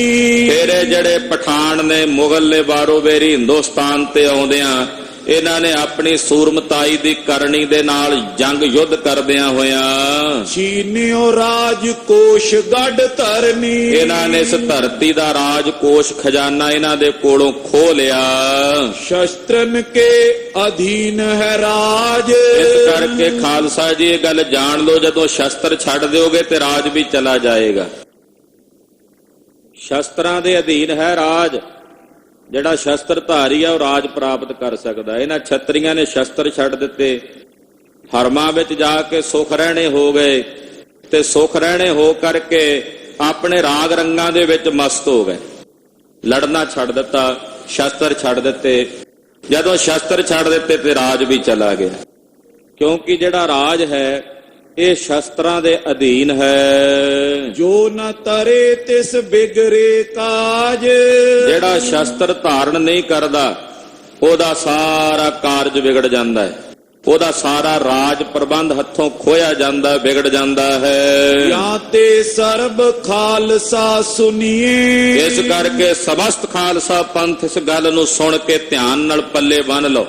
S2: ਫਿਰ ਇਹ ਜਿਹੜੇ ਪਠਾਨ ਨੇ, ਮੁਗਲ ਨੇ ਬਾਰੋ ਬੇਰੀ ਹਿੰਦੁਸਤਾਨ ਤੇ ਆਉਂਦਿਆਂ ਇਹਨਾਂ ਨੇ ਆਪਣੀ ਸੂਰਮਤਾਈ ਦੀ ਕਰਨੀ ਦੇ ਨਾਲ ਜੰਗ ਯੁੱਧ ਕਰਦਿਆਂ ਹੋਇਆਂ
S1: छीनियो राजकोष गढ़ धरनी,
S2: ਇਹਨਾਂ ਨੇ ਇਸ ਧਰਤੀ ਦਾ ਰਾਜਕੋਸ਼ ਖਜ਼ਾਨਾ ਇਹਨਾਂ ਦੇ ਕੋਲੋਂ ਖੋਹ ਲਿਆ।
S1: शस्त्रन के अधीन है राज,
S2: ਇਸ ਕਰਕੇ ਖਾਲਸਾ ਜੀ ਇਹ ਗੱਲ ਜਾਣ ਲਓ, ਜਦੋਂ ਸ਼ਸਤਰ ਛੱਡ ਦਿਓਗੇ ਤੇ ਰਾਜ ਵੀ ਚਲਾ ਜਾਏਗਾ। ਸ਼ਸਤਰਾਂ ਦੇ ਅਧੀਨ ਹੈ ਰਾਜ, ਜਿਹੜਾ ਸ਼ਸਤਰ ਧਾਰੀ ਆ ਉਹ ਰਾਜ ਪ੍ਰਾਪਤ ਕਰ ਸਕਦਾ। ਇਹਨਾਂ ਛਤਰੀਆਂ ਨੇ ਸ਼ਸਤਰ ਛੱਡ ਦਿੱਤੇ, ਹਰਮਾਂ ਵਿੱਚ ਜਾ ਕੇ ਸੁਖ ਰਹਿਣੇ ਹੋ ਗਏ ਤੇ ਸੁਖ ਰਹਿਣੇ ਹੋ ਕਰਕੇ ਆਪਣੇ ਰਾਗ ਰੰਗਾਂ ਦੇ ਵਿੱਚ ਮਸਤ ਹੋ ਗਏ। ਲੜਨਾ ਛੱਡ ਦਿੱਤਾ, ਸ਼ਸਤਰ ਛੱਡ ਦਿੱਤੇ। ਜਦੋਂ ਸ਼ਸਤਰ ਛੱਡ ਦਿੱਤੇ ਤੇ ਰਾਜ ਵੀ ਚਲਾ ਗਿਆ, ਕਿਉਂਕਿ ਜਿਹੜਾ ਰਾਜ ਹੈ ਇਹ ਸ਼ਸਤਰਾਂ ਦੇ ਅਧੀਨ ਹੈ।
S1: जो न तरे तिस बिगड़े काज,
S2: ਜਿਹੜਾ ਸ਼ਸਤਰ ਧਾਰਨ ਨਹੀਂ ਕਰਦਾ ਉਹਦਾ ਸਾਰਾ ਕਾਰਜ ਵਿਗੜ ਜਾਂਦਾ ਹੈ, ਉਹਦਾ ਸਾਰਾ ਰਾਜ ਪ੍ਰਬੰਧ ਹੱਥੋਂ ਖੋਇਆ ਜਾਂਦਾ, ਵਿਗੜ ਜਾਂਦਾ ਹੈ।
S1: या ते सर्ब खालसा सुनिए,
S2: ਇਸ ਕਰਕੇ ਸਮਸਤ ਖਾਲਸਾ ਪੰਥ ਇਸ ਗੱਲ ਨੂੰ ਸੁਣ ਕੇ ਧਿਆਨ ਨਾਲ ਪੱਲੇ ਬੰਨ ਲਓ।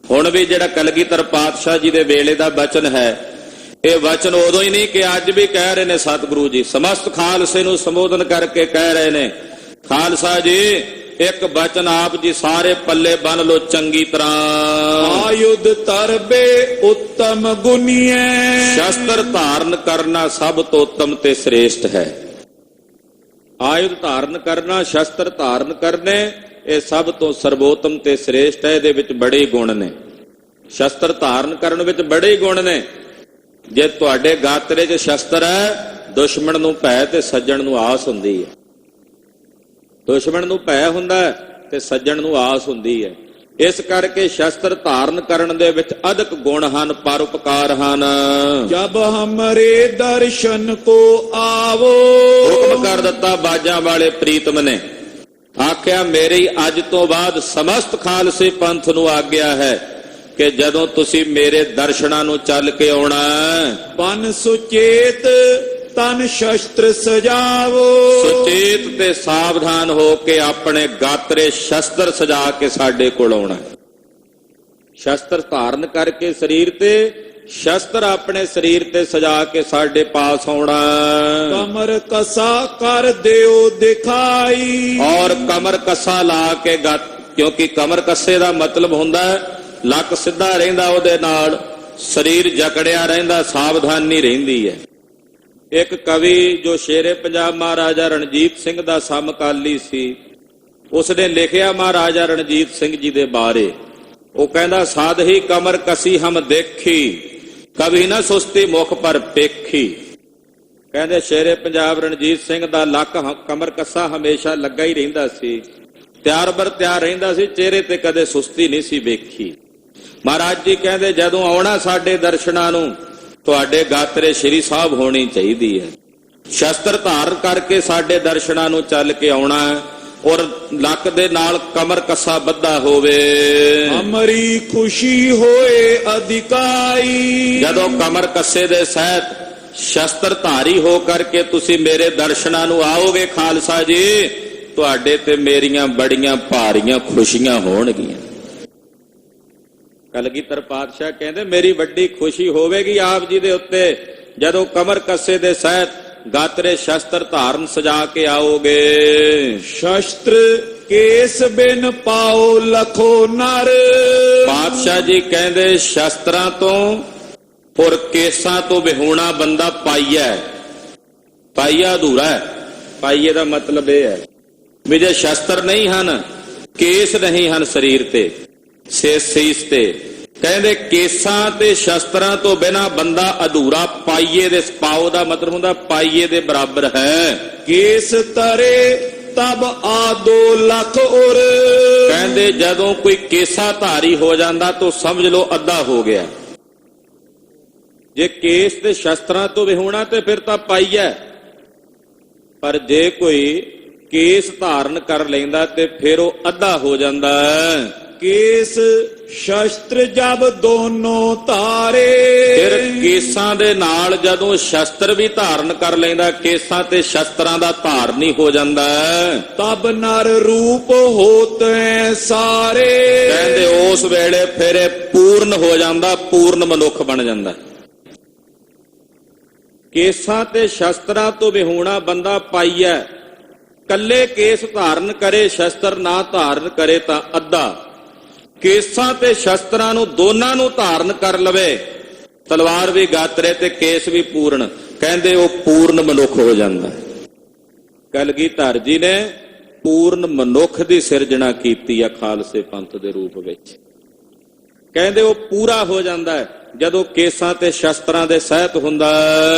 S2: ਹੁਣ ਵੀ ਜਿਹੜਾ ਕਲਗੀਧਰ ਪਾਤਸ਼ਾਹ ਜੀ ਦੇ ਵੇਲੇ ਦਾ ਬਚਨ ਹੈ, ਇਹ ਵਚਨ ਉਦੋਂ ਹੀ ਨਹੀਂ ਕਿ ਅੱਜ ਵੀ ਕਹਿ ਰਹੇ ਨੇ ਸਤਿਗੁਰੂ ਜੀ, ਸਮਸਤ ਖਾਲਸੇ ਨੂੰ ਸੰਬੋਧਨ ਕਰਕੇ ਕਹਿ ਰਹੇ ਨੇ, ਖਾਲਸਾ ਜੀ ਇੱਕ ਬਚਨ ਆਪ ਜੀ ਸਾਰੇ ਪੱਲੇ ਬੰਨ ਲੋ ਚੰਗੀ ਤਰ੍ਹਾਂ।
S1: ਆਯੁਧ ਤਰਬੇ ਉੱਤਮ ਗੁਨੀਐ।
S2: ਸ਼ਸਤਰ ਧਾਰਨ ਕਰਨਾ ਸਭ ਤੋਂ ਉੱਤਮ ਤੇ ਸ੍ਰੇਸ਼ਟ ਹੈ। ਆਯੁਧ ਧਾਰਨ ਕਰਨਾ, ਸ਼ਸਤਰ ਧਾਰਨ ਕਰਨੇ, ਇਹ ਸਭ ਤੋਂ ਸਰਵੋਤਮ ਤੇ ਸ੍ਰੇਸ਼ਟ ਹੈ। ਇਹਦੇ ਵਿੱਚ ਬੜੇ ਗੁਣ ਨੇ। ਸ਼ਸਤਰ ਧਾਰਨ ਕਰਨ ਵਿੱਚ ਬੜੇ ਗੁਣ ਨੇ। ਜੇ ਤੁਹਾਡੇ ਗਾਤਰੇ 'ਚ ਸ਼ਸਤਰ ਹੈ, ਦੁਸ਼ਮਣ ਨੂੰ ਭੈ ਤੇ ਸੱਜਣ ਨੂੰ ਆਸ ਹੁੰਦੀ ਹੈ। ਦੁਸ਼ਮਣ ਨੂੰ ਭੈ ਹੁੰਦਾ ਹੈ ਤੇ ਸੱਜਣ ਨੂੰ ਆਸ ਹੁੰਦੀ ਹੈ। ਇਸ ਕਰਕੇ ਸ਼ਸਤਰ ਧਾਰਨ ਕਰਨ ਦੇ ਵਿੱਚ ਅਦਕ ਗੁਣ ਹਨ, ਪਰਉਪਕਾਰ ਹਨ।
S1: ਜਬ ਹਮਰੇ ਦਰਸ਼ਨ ਕੋ ਆਵੋ।
S2: ਹੁਕਮ ਕਰ ਦਿੱਤਾ ਬਾਜਾਂ ਵਾਲੇ ਪ੍ਰੀਤਮ ਨੇ, ਆਖਿਆ ਮੇਰੀ ਅੱਜ ਤੋਂ ਬਾਅਦ ਸਮਸਤ ਖਾਲਸੇ ਪੰਥ ਨੂੰ ਆਗਿਆ ਹੈ ਕਿ ਜਦੋਂ ਤੁਸੀਂ ਮੇਰੇ ਦਰਸ਼ਨਾਂ ਨੂੰ ਚੱਲ ਕੇ ਆਉਣਾ,
S1: ਪਨ ਸੁਚੇਤ ਤਨ ਸ਼ਸਤਰ ਸਜਾਵੋ।
S2: ਸੁਚੇਤ ਤੇ ਸਾਵਧਾਨ ਹੋ ਕੇ ਆਪਣੇ ਗਾਤਰੇ ਸ਼ਸਤਰ ਸਜਾ ਕੇ ਸਾਡੇ ਕੋਲ ਆਉਣਾ। ਸ਼ਸਤਰ ਧਾਰਨ ਕਰਕੇ ਸਰੀਰ ਤੇ, ਸ਼ਸਤਰ ਆਪਣੇ ਸਰੀਰ ਤੇ ਸਜਾ ਕੇ ਸਾਡੇ ਪਾਸ ਆਉਣਾ।
S1: ਕਮਰ ਕਸਾ ਕਰ ਦਿਓ ਦਿਖਾਈ।
S2: ਔਰ ਕਮਰ ਕੱਸਾ ਲਾ ਕੇ ਕਿਉਂਕਿ ਕਮਰ ਕੱਸੇ ਦਾ ਮਤਲਬ ਹੁੰਦਾ ਲੱਕ ਸਿੱਧਾ ਰਹਿੰਦਾ, ਉਹਦੇ ਨਾਲ ਸਰੀਰ ਜਕੜਿਆ ਰਹਿੰਦਾ, ਸਾਵਧਾਨੀ ਰਹਿੰਦੀ ਹੈ। ਇੱਕ ਕਵੀ ਜੋ ਸ਼ੇਰੇ ਪੰਜਾਬ ਮਹਾਰਾਜਾ ਰਣਜੀਤ ਸਿੰਘ ਦਾ ਸਮਕਾਲੀ ਸੀ, ਉਸਨੇ ਲਿਖਿਆ ਮਹਾਰਾਜਾ ਰਣਜੀਤ ਸਿੰਘ ਜੀ ਦੇ ਬਾਰੇ। ਉਹ ਕਹਿੰਦਾ, ਸਾਧ ਹੀ ਕਮਰ ਕਸੀ ਹਮ ਦੇਖੀ, ਕਭੀ ਨਾ ਸੁਸਤੀ ਮੁਖ ਪਰ ਪੇਖੀ। ਕਹਿੰਦੇ ਸ਼ੇਰੇ ਪੰਜਾਬ ਰਣਜੀਤ ਸਿੰਘ ਦਾ ਲੱਕ ਕਮਰ ਕੱਸਾ ਹਮੇਸ਼ਾ ਲੱਗਾ ਹੀ ਰਹਿੰਦਾ ਸੀ, ਤਿਆਰ ਬਰ ਤਿਆਰ ਰਹਿੰਦਾ ਸੀ, ਚਿਹਰੇ ਤੇ ਕਦੇ ਸੁਸਤੀ ਨਹੀਂ ਸੀ ਵੇਖੀ। ਮਹਾਰਾਜ ਜੀ ਕਹਿੰਦੇ ਜਦੋਂ ਆਉਣਾ ਸਾਡੇ ਦਰਸ਼ਨਾਂ ਨੂੰ, ਤੁਹਾਡੇ ਗਾਤਰੇ ਸ਼੍ਰੀ ਸਾਹਿਬ ਹੋਣੀ ਚਾਹੀਦੀ ਹੈ। ਸ਼ਸਤਰ ਧਾਰਨ ਕਰਕੇ ਸਾਡੇ ਦਰਸ਼ਨਾਂ ਨੂੰ ਚੱਲ ਕੇ ਆਉਣਾ, ਔਰ ਲੱਕ ਦੇ ਨਾਲ ਕਮਰ ਕੱਸਾ ਬੱਧਾ ਹੋਵੇ।
S1: ਅਮਰੀ ਖੁਸ਼ੀ ਹੋਏ ਅਧਿਕਾਈ।
S2: ਜਦੋਂ ਕਮਰ ਕੱਸੇ ਦੇ ਸਹਿਤ ਸ਼ਸਤਰ ਧਾਰੀ ਹੋ ਕਰਕੇ ਤੁਸੀਂ ਮੇਰੇ ਦਰਸ਼ਨਾਂ ਨੂੰ ਆਓਗੇ ਖਾਲਸਾ ਜੀ, ਤੁਹਾਡੇ ਤੇ ਮੇਰੀਆਂ ਬੜੀਆਂ ਭਾਰੀਆਂ ਖੁਸ਼ੀਆਂ ਹੋਣਗੀਆਂ। ਕਲਗੀਧਰ ਪਾਤਸ਼ਾਹ ਕਹਿੰਦੇ ਮੇਰੀ ਵੱਡੀ ਖੁਸ਼ੀ ਹੋਵੇਗੀ ਆਪ ਜੀ ਦੇ ਉੱਤੇ ਜਦੋਂ ਕਮਰ ਕੱਸੇ ਦੇ ਸਹਿਤ ਗਾਤਰੇ ਸ਼ਸਤਰ ਧਾਰਨ ਸਜਾ ਕੇ ਆਓਗੇ।
S1: ਸ਼ਸਤਰ ਕੇਸ ਬਿਨ ਪਾਓ ਲਖੋ ਨਰ।
S2: ਪਾਤਸ਼ਾਹ ਜੀ ਕਹਿੰਦੇ ਸ਼ਸਤਰਾਂ ਤੋਂ ਔਰ ਕੇਸਾਂ ਤੋਂ ਵਿਹੂਣਾ ਬੰਦਾ ਪਾਈਆ। ਪਾਈਆ ਅਧੂਰਾ ਹੈ। ਪਾਈਏ ਦਾ ਮਤਲਬ ਇਹ ਹੈ ਵੀ ਜੇ ਸ਼ਸਤਰ ਨਹੀਂ ਹਨ, ਕੇਸ ਨਹੀਂ ਹਨ ਸਰੀਰ ਤੇ, ਸੀਸ ਤੇ, ਕਹਿੰਦੇ ਕੇਸਾਂ ਤੇ ਸ਼ਸਤਰਾਂ ਤੋਂ ਬਿਨਾ ਬੰਦਾ ਅਧੂਰਾ। ਪਾਈਏ ਦੇ ਪਾਓ ਦਾ ਮਤਲਬ ਹੁੰਦਾ ਪਾਈਏ ਦੇ ਬਰਾਬਰ ਹੈ।
S1: ਕੇਸ ਤਰੇ ਤਬ ਆਦੋ ਲੱਖ ਉਰ।
S2: ਕਹਿੰਦੇ ਜਦੋਂ ਕੋਈ ਕੇਸਾ ਧਾਰੀ ਹੋ ਜਾਂਦਾ ਤਾਂ ਸਮਝ ਲਓ ਅੱਧਾ ਹੋ ਗਿਆ। ਜੇ ਕੇਸ ਤੇ ਸ਼ਸਤਰਾਂ ਤੋਂ ਵਿਹੂਣਾ ਤੇ ਫਿਰ ਤਾਂ ਪਾਈਆ, ਪਰ ਜੇ ਕੋਈ ਕੇਸ ਧਾਰਨ ਕਰ ਲੈਂਦਾ ਤੇ ਫਿਰ ਉਹ ਅੱਧਾ ਹੋ ਜਾਂਦਾ।
S1: ਕੇਸ ਸ਼ਸਤਰ ਜਬ ਦੋਨੋਂ ਧਾਰੇ।
S2: ਫਿਰ ਕੇਸਾਂ ਦੇ ਨਾਲ ਜਦੋਂ ਸ਼ਸਤਰ ਵੀ ਧਾਰਨ ਕਰ ਲੈਂਦਾ, ਕੇਸਾਂ ਤੇ ਸ਼ਸਤਰਾਂ ਦਾ ਧਾਰਨੀ ਹੋ ਜਾਂਦਾ,
S1: ਤਬ ਨਰ ਰੂਪ ਹੋਤੇ ਸਾਰੇ।
S2: ਕਹਿੰਦੇ ਉਸ ਵੇਲੇ ਫਿਰ ਇਹ ਪੂਰਨ ਹੋ ਜਾਂਦਾ, ਪੂਰਨ ਮਨੁੱਖ ਬਣ ਜਾਂਦਾ। ਕੇਸਾਂ ਤੇ ਸ਼ਸਤਰਾਂ ਤੋਂ ਵਿਹੂਣਾ ਬੰਦਾ ਪਾਈਆ। ਕੱਲੇ ਕੇਸ ਧਾਰਨ ਕਰੇ, ਸ਼ਸਤਰ ਨਾ ਧਾਰਨ ਕਰੇ ਤਾਂ ਅੱਧਾ। ਕੇਸਾਂ ਤੇ ਸ਼ਸਤਰਾਂ ਨੂੰ ਦੋਨਾਂ ਨੂੰ ਧਾਰਨ ਕਰ ਲਵੇ, ਤਲਵਾਰ ਵੀ ਗਾਤਰੇ ਤੇ ਕੇਸ ਵੀ ਪੂਰਨ, ਕਹਿੰਦੇ ਉਹ ਪੂਰਨ ਮਨੁੱਖ ਹੋ ਜਾਂਦਾ। ਕਲਗੀਧਰ ਜੀ ਨੇ ਪੂਰਨ ਮਨੁੱਖ ਦੀ ਸਿਰਜਣਾ ਕੀਤੀ ਆ ਖਾਲਸੇ ਪੰਥ ਦੇ ਰੂਪ ਵਿੱਚ। ਕਹਿੰਦੇ ਉਹ ਪੂਰਾ ਹੋ ਜਾਂਦਾ ਹੈ ਜਦੋਂ ਕੇਸਾਂ ਤੇ ਸ਼ਸਤਰਾਂ ਦੇ ਸਹਿਤ ਹੁੰਦਾ।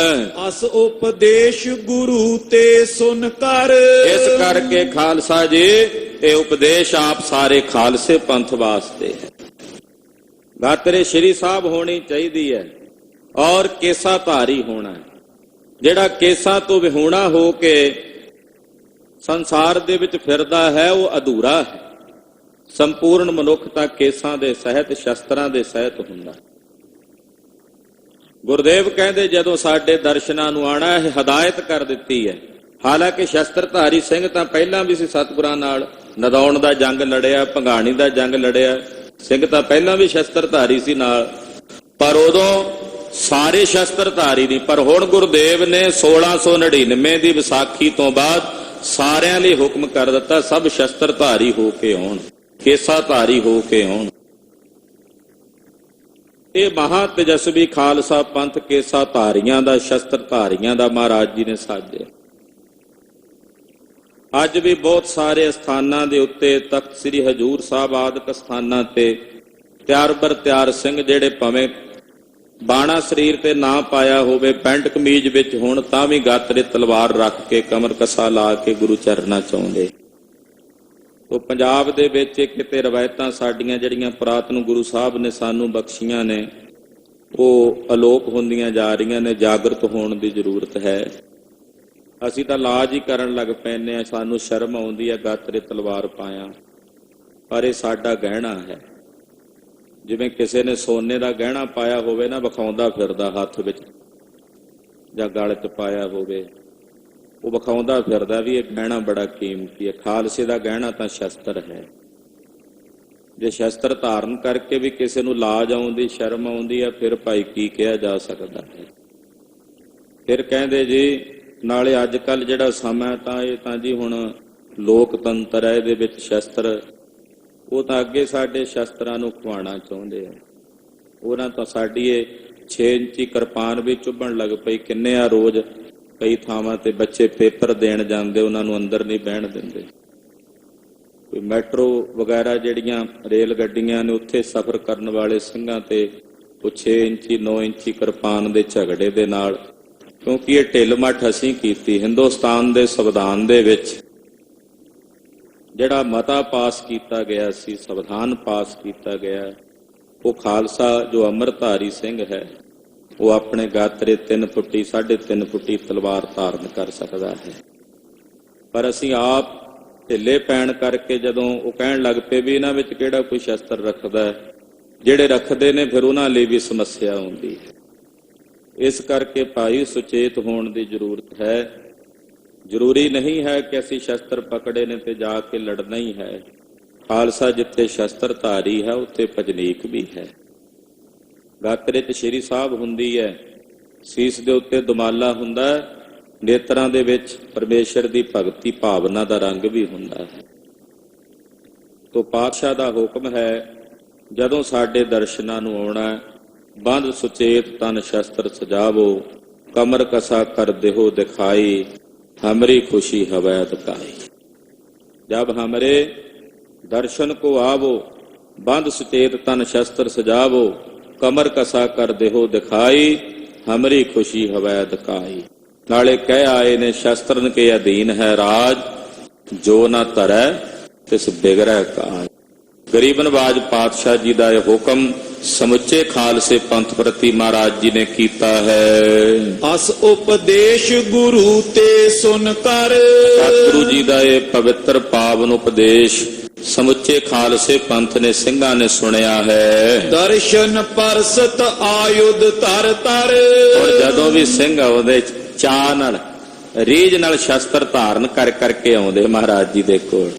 S1: ਅਸ ਉਪਦੇਸ਼ ਗੁਰੂ ਤੇ ਸੁਨ ਕਰ।
S2: ਇਸ ਕਰਕੇ ਖਾਲਸਾ ਜੀ ਇਹ ਉਪਦੇਸ਼ ਆਪ ਸਾਰੇ ਖਾਲਸੇ ਪੰਥ ਵਾਸਤੇ ਹੈ। ਗਾਤਰੇ ਸ਼੍ਰੀ ਸਾਹਿਬ ਹੋਣੀ ਚਾਹੀਦੀ ਹੈ ਔਰ ਕੇਸਾ ਧਾਰੀ ਹੋਣਾ। ਜਿਹੜਾ ਕੇਸਾਂ ਤੋਂ ਵਿਹੂਣਾ ਹੋ ਕੇ ਸੰਸਾਰ ਦੇ ਵਿੱਚ ਫਿਰਦਾ ਹੈ ਉਹ ਅਧੂਰਾ ਹੈ। ਸੰਪੂਰਨ ਮਨੁੱਖ ਤਾਂ ਕੇਸਾਂ ਦੇ ਸਹਿਤ, ਸ਼ਸਤਰਾਂ ਦੇ ਸਹਿਤ ਹੁੰਦਾ। ਗੁਰਦੇਵ ਕਹਿੰਦੇ ਜਦੋਂ ਸਾਡੇ ਦਰਸ਼ਨਾਂ ਨੂੰ ਆਣਾ ਇਹ ਹਦਾਇਤ ਕਰ ਦਿੱਤੀ ਹੈ। ਹਾਲਾਂਕਿ ਸ਼ਸਤਰਧਾਰੀ ਸਿੰਘ ਤਾਂ ਪਹਿਲਾਂ ਵੀ ਸੀ, ਸਤਿਗੁਰਾਂ ਨਾਲ ਨਦੌਣ ਦਾ ਜੰਗ ਲੜਿਆ, ਭੰਗਾਣੀ ਦਾ ਜੰਗ ਲੜਿਆ, ਸਿੰਘ ਤਾਂ ਪਹਿਲਾਂ ਵੀ ਸ਼ਸਤਰਧਾਰੀ ਸੀ ਨਾਲ, ਪਰ ਉਦੋਂ ਸਾਰੇ ਸ਼ਸਤਰਧਾਰੀ ਨਹੀਂ। ਪਰ ਹੁਣ ਗੁਰਦੇਵ ਨੇ 1699 ਦੀ ਵਿਸਾਖੀ ਤੋਂ ਬਾਅਦ ਸਾਰਿਆਂ ਲਈ ਹੁਕਮ ਕਰ ਦਿੱਤਾ, ਸਭ ਸ਼ਸਤਰਧਾਰੀ ਹੋ ਕੇ ਆਉਣ, ਕੇਸਾਧਾਰੀ ਹੋ ਕੇ ਆਉਣ। ਇਹ ਮਹਾਂ ਤੇਜਸਵੀ ਖਾਲਸਾ ਪੰਥ ਕੇਸਾਧਾਰੀਆਂ ਦਾ, ਸ਼ਸਤਰਧਾਰੀਆਂ ਦਾ ਮਹਾਰਾਜ ਜੀ ਨੇ ਸਾਜਿਆ। ਅੱਜ ਵੀ ਬਹੁਤ ਸਾਰੇ ਸਥਾਨਾਂ ਦੇ ਉੱਤੇ, ਤਖਤ ਸ੍ਰੀ ਹਜ਼ੂਰ ਸਾਹਿਬ ਆਦਿਕ ਸਥਾਨਾਂ ਤੇ ਤਿਆਰ ਬਰ ਤਿਆਰ ਸਿੰਘ ਜਿਹੜੇ ਭਾਵੇਂ ਬਾਣਾ ਸਰੀਰ ਤੇ ਨਾ ਪਾਇਆ ਹੋਵੇ, ਪੈਂਟ ਕਮੀਜ਼ ਵਿੱਚ ਹੋਣ, ਤਾਂ ਵੀ ਗਾਤਰੇ ਤਲਵਾਰ ਰੱਖ ਕੇ ਕਮਰ ਕਸਾ ਲਾ ਕੇ ਗੁਰੂ ਚਰਨਾਂ ਚਾਹੁੰਦੇ। ਉਹ ਪੰਜਾਬ ਦੇ ਵਿੱਚ ਕਿਤੇ ਰਵਾਇਤਾਂ ਸਾਡੀਆਂ ਜਿਹੜੀਆਂ ਪੁਰਾਤਨ ਗੁਰੂ ਸਾਹਿਬ ਨੇ ਸਾਨੂੰ ਬਖਸ਼ੀਆਂ ਨੇ, ਉਹ ਅਲੋਪ ਹੁੰਦੀਆਂ ਜਾ ਰਹੀਆਂ ਨੇ। ਜਾਗਰਤ ਹੋਣ ਦੀ ਜ਼ਰੂਰਤ ਹੈ। ਅਸੀਂ ਤਾਂ ਲਾਜ ਹੀ ਕਰਨ ਲੱਗ ਪੈਂਦੇ ਹਾਂ, ਸਾਨੂੰ ਸ਼ਰਮ ਆਉਂਦੀ ਹੈ ਗਾਤਰੇ ਤਲਵਾਰ ਪਾਇਆ, ਪਰ ਇਹ ਸਾਡਾ ਗਹਿਣਾ ਹੈ। ਜਿਵੇਂ ਕਿਸੇ ਨੇ ਸੋਨੇ ਦਾ ਗਹਿਣਾ ਪਾਇਆ ਹੋਵੇ ਨਾ, ਵਿਖਾਉਂਦਾ ਫਿਰਦਾ ਹੱਥ ਵਿੱਚ, ਜਾਂ ਗਲ 'ਚ ਪਾਇਆ ਹੋਵੇ, ਉਹ ਵਿਖਾਉਂਦਾ ਫਿਰਦਾ ਵੀ ਇਹ ਗਹਿਣਾ ਬੜਾ ਕੀਮਤੀ ਹੈ। ਖਾਲਸੇ ਦਾ ਗਹਿਣਾ ਤਾਂ ਸ਼ਸਤਰ ਹੈ। ਜੇ ਸ਼ਸਤਰ ਧਾਰਨ ਕਰਕੇ ਵੀ ਕਿਸੇ ਨੂੰ ਲਾਜ ਆਉਂਦੀ, ਸ਼ਰਮ ਆਉਂਦੀ ਹੈ, ਫਿਰ ਭਾਈ ਕੀ ਕਿਹਾ ਜਾ ਸਕਦਾ ਹੈ। ਫਿਰ ਕਹਿੰਦੇ ਜੀ, ਨਾਲੇ ਅੱਜ ਕੱਲ੍ਹ ਜਿਹੜਾ ਸਮਾਂ ਤਾਂ ਇਹ ਤਾਂ ਜੀ ਹੁਣ ਲੋਕਤੰਤਰ ਹੈ, ਇਹਦੇ ਵਿੱਚ ਸ਼ਸਤਰ, ਉਹ ਤਾਂ ਅੱਗੇ ਸਾਡੇ ਸ਼ਸਤਰਾਂ ਨੂੰ ਖਵਾਉਣਾ ਚਾਹੁੰਦੇ ਆ। ਉਹਨਾਂ ਤਾਂ ਸਾਡੀ ਇਹ 6 ਇੰਚੀ ਕਿਰਪਾਨ ਵੀ ਚੁੱਭਣ ਲੱਗ ਪਈ। ਕਿੰਨੇ ਆ ਰੋਜ਼ ਕਈ ਥਾਵਾਂ ਤੇ ਬੱਚੇ ਪੇਪਰ ਦੇਣ ਜਾਂਦੇ, ਉਹਨਾਂ ਨੂੰ ਅੰਦਰ ਨਹੀਂ ਬਹਿਣ ਦਿੰਦੇ। ਕੋਈ ਮੈਟਰੋ ਵਗੈਰਾ ਜਿਹੜੀਆਂ ਰੇਲ ਗੱਡੀਆਂ ਨੇ, ਉੱਥੇ ਸਫ਼ਰ ਕਰਨ ਵਾਲੇ ਸਿੰਘਾਂ ਤੇ ਉਹ 6 ਇੰਚੀ 9 ਇੰਚੀ ਕਿਰਪਾਨ ਦੇ ਝਗੜੇ ਦੇ ਨਾਲ, ਕਿਉਂਕਿ ਇਹ ਢਿੱਲ ਮੱਠ ਅਸੀਂ ਕੀਤੀ। ਹਿੰਦੁਸਤਾਨ ਦੇ ਸੰਵਿਧਾਨ ਦੇ ਵਿੱਚ ਜਿਹੜਾ ਮਤਾ ਪਾਸ ਕੀਤਾ ਗਿਆ ਸੀ, ਸੰਵਿਧਾਨ ਪਾਸ ਕੀਤਾ ਗਿਆ, ਉਹ ਖਾਲਸਾ ਜੋ ਅੰਮ੍ਰਿਤਧਾਰੀ ਸਿੰਘ ਹੈ, ਉਹ ਆਪਣੇ ਗਾਤਰੇ 3 ਫੁੱਟੀ 3.5 ਫੁੱਟੀ ਤਲਵਾਰ ਧਾਰਨ ਕਰ ਸਕਦਾ ਹੈ। ਪਰ ਅਸੀਂ ਆਪ ਢਿੱਲੇ ਪੈਣ ਕਰਕੇ ਜਦੋਂ ਉਹ ਕਹਿਣ ਲੱਗ ਪਏ ਵੀ ਇਹਨਾਂ ਵਿੱਚ ਕਿਹੜਾ ਕੋਈ ਸ਼ਸਤਰ ਰੱਖਦਾ ਹੈ, ਜਿਹੜੇ ਰੱਖਦੇ ਨੇ ਫਿਰ ਉਹਨਾਂ ਲਈ ਵੀ ਸਮੱਸਿਆ ਆਉਂਦੀ ਹੈ। ਇਸ ਕਰਕੇ ਭਾਈ ਸੁਚੇਤ ਹੋਣ ਦੀ ਜ਼ਰੂਰਤ ਹੈ। ਜ਼ਰੂਰੀ ਨਹੀਂ ਹੈ ਕਿ ਅਸੀਂ ਸ਼ਸਤਰ ਪਕੜੇ ਨੇ ਤੇ ਜਾ ਕੇ ਲੜਨਾ ਹੀ ਹੈ। ਖਾਲਸਾ ਜਿੱਥੇ ਸ਼ਸਤਰ ਧਾਰੀ ਹੈ, ਉੱਥੇ ਭਜਨੀਕ ਵੀ ਹੈ। ਗਾਤਰੇ 'ਚ ਸ਼੍ਰੀ ਸਾਹਿਬ ਹੁੰਦੀ ਹੈ, ਸੀਸ ਦੇ ਉੱਤੇ ਦੁਮਾਲਾ ਹੁੰਦਾ ਹੈ, ਨੇਤਰਾਂ ਦੇ ਵਿੱਚ ਪਰਮੇਸ਼ਰ ਦੀ ਭਗਤੀ ਭਾਵਨਾ ਦਾ ਰੰਗ ਵੀ ਹੁੰਦਾ ਹੈ। ਤੋ ਪਾਤਸ਼ਾਹ ਦਾ ਹੁਕਮ ਹੈ, ਜਦੋਂ ਸਾਡੇ ਦਰਸ਼ਨਾਂ ਨੂੰ ਆਉਣਾ, ਬੰਦ ਸੁਚੇਤ ਤਨ ਸ਼ਸਤਰ ਸਜਾਵੋ, ਕਮਰ ਕਸਾ ਕਰ ਦੇਹੋ ਦਿਖਾਈ, हमरी खुशी हवैत काई। जब हमरे दर्शन को आवो, बंद सुचेत तन शस्त्र सजावो, कमर कसा कर देहो दिखाई, हमरी खुशी हवैत काई। नाले कह आए ने शस्त्रन के अधीन है राज, जो न तरह तिस बिगड़ै काज। गरीब नवाज पातशाह जी का यह हुक्म ਸਮੁੱਚੇ ਖਾਲਸੇ ਪੰਥ ਪ੍ਰਤੀ ਮਹਾਰਾਜ ਜੀ ਨੇ ਕੀਤਾ ਹੈ।
S1: ਅਸ ਉਪਦੇਸ਼ ਗੁਰੂ ਤੇ ਸੁਨ ਕਰ,
S2: ਸਤਿਗੁਰੂ ਜੀ ਦਾ ਇਹ ਪਵਿੱਤਰ ਪਾਵਨ ਉਪਦੇਸ਼ ਸਮੁੱਚੇ ਖਾਲਸੇ ਪੰਥ ਨੇ, ਸਿੰਘਾਂ ਨੇ ਸੁਣਿਆ ਹੈ।
S1: ਦਰਸ਼ਨ ਪਰਸਤ ਆਯੁਧ ਧਰ ਧਰ,
S2: ਔਰ ਜਦੋਂ ਵੀ ਸਿੰਘ ਆਉਂਦੇ ਚਾਅ ਨਾਲ, ਰੀਝ ਨਾਲ ਸ਼ਸਤਰ ਧਾਰਨ ਕਰ ਕਰਕੇ ਆਉਂਦੇ ਮਹਾਰਾਜ ਜੀ ਦੇ ਕੋਲ।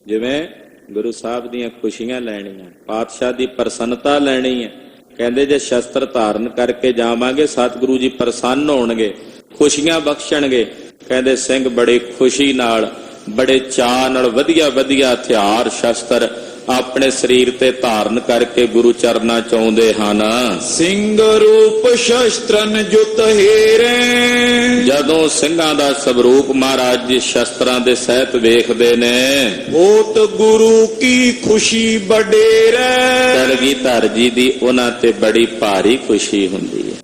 S2: ਜਿਵੇਂ ਗੁਰੂ ਸਾਹਿਬ ਦੀਆਂ ਖੁਸ਼ੀਆਂ ਲੈਣੀਆਂ, ਪਾਤਸ਼ਾਹ ਦੀ ਪ੍ਰਸੰਨਤਾ ਲੈਣੀ ਹੈ। ਕਹਿੰਦੇ ਜੇ ਸ਼ਸਤਰ ਧਾਰਨ ਕਰਕੇ ਜਾਵਾਂਗੇ, ਸਤਿਗੁਰੂ ਜੀ ਪ੍ਰਸੰਨ ਹੋਣਗੇ, ਖੁਸ਼ੀਆਂ ਬਖਸ਼ਣਗੇ। ਕਹਿੰਦੇ ਸਿੰਘ ਬੜੇ ਖੁਸ਼ੀ ਨਾਲ, ਬੜੇ ਚਾਅ ਨਾਲ ਵਧੀਆ ਵਧੀਆ ਹਥਿਆਰ ਸ਼ਸਤਰ ਆਪਣੇ ਸਰੀਰ ਤੇ ਧਾਰਨ ਕਰਕੇ ਗੁਰੂ ਚਰਨਾਂ ਚ ਆਉਂਦੇ ਹਨ।
S1: ਸਿੰਘ ਰੂਪ ਸ਼ਸਤਰਨ ਜੁਤ ਹੀਰੇ,
S2: ਜਦੋਂ ਸਿੰਘਾਂ ਦਾ ਸਵਰੂਪ ਮਹਾਰਾਜ ਜੀ ਸ਼ਸਤਰਾਂ ਦੇ ਸਹਿਤ ਵੇਖਦੇ ਨੇ,
S1: ਹੋਤ ਗੁਰੂ ਕੀ ਖੁਸ਼ੀ ਵਡੇਰੇ।
S2: ਕਲਗੀਧਰ ਜੀ ਦੀ ਉਹਨਾਂ ਤੇ ਬੜੀ ਭਾਰੀ ਖੁਸ਼ੀ ਹੁੰਦੀ ਹੈ।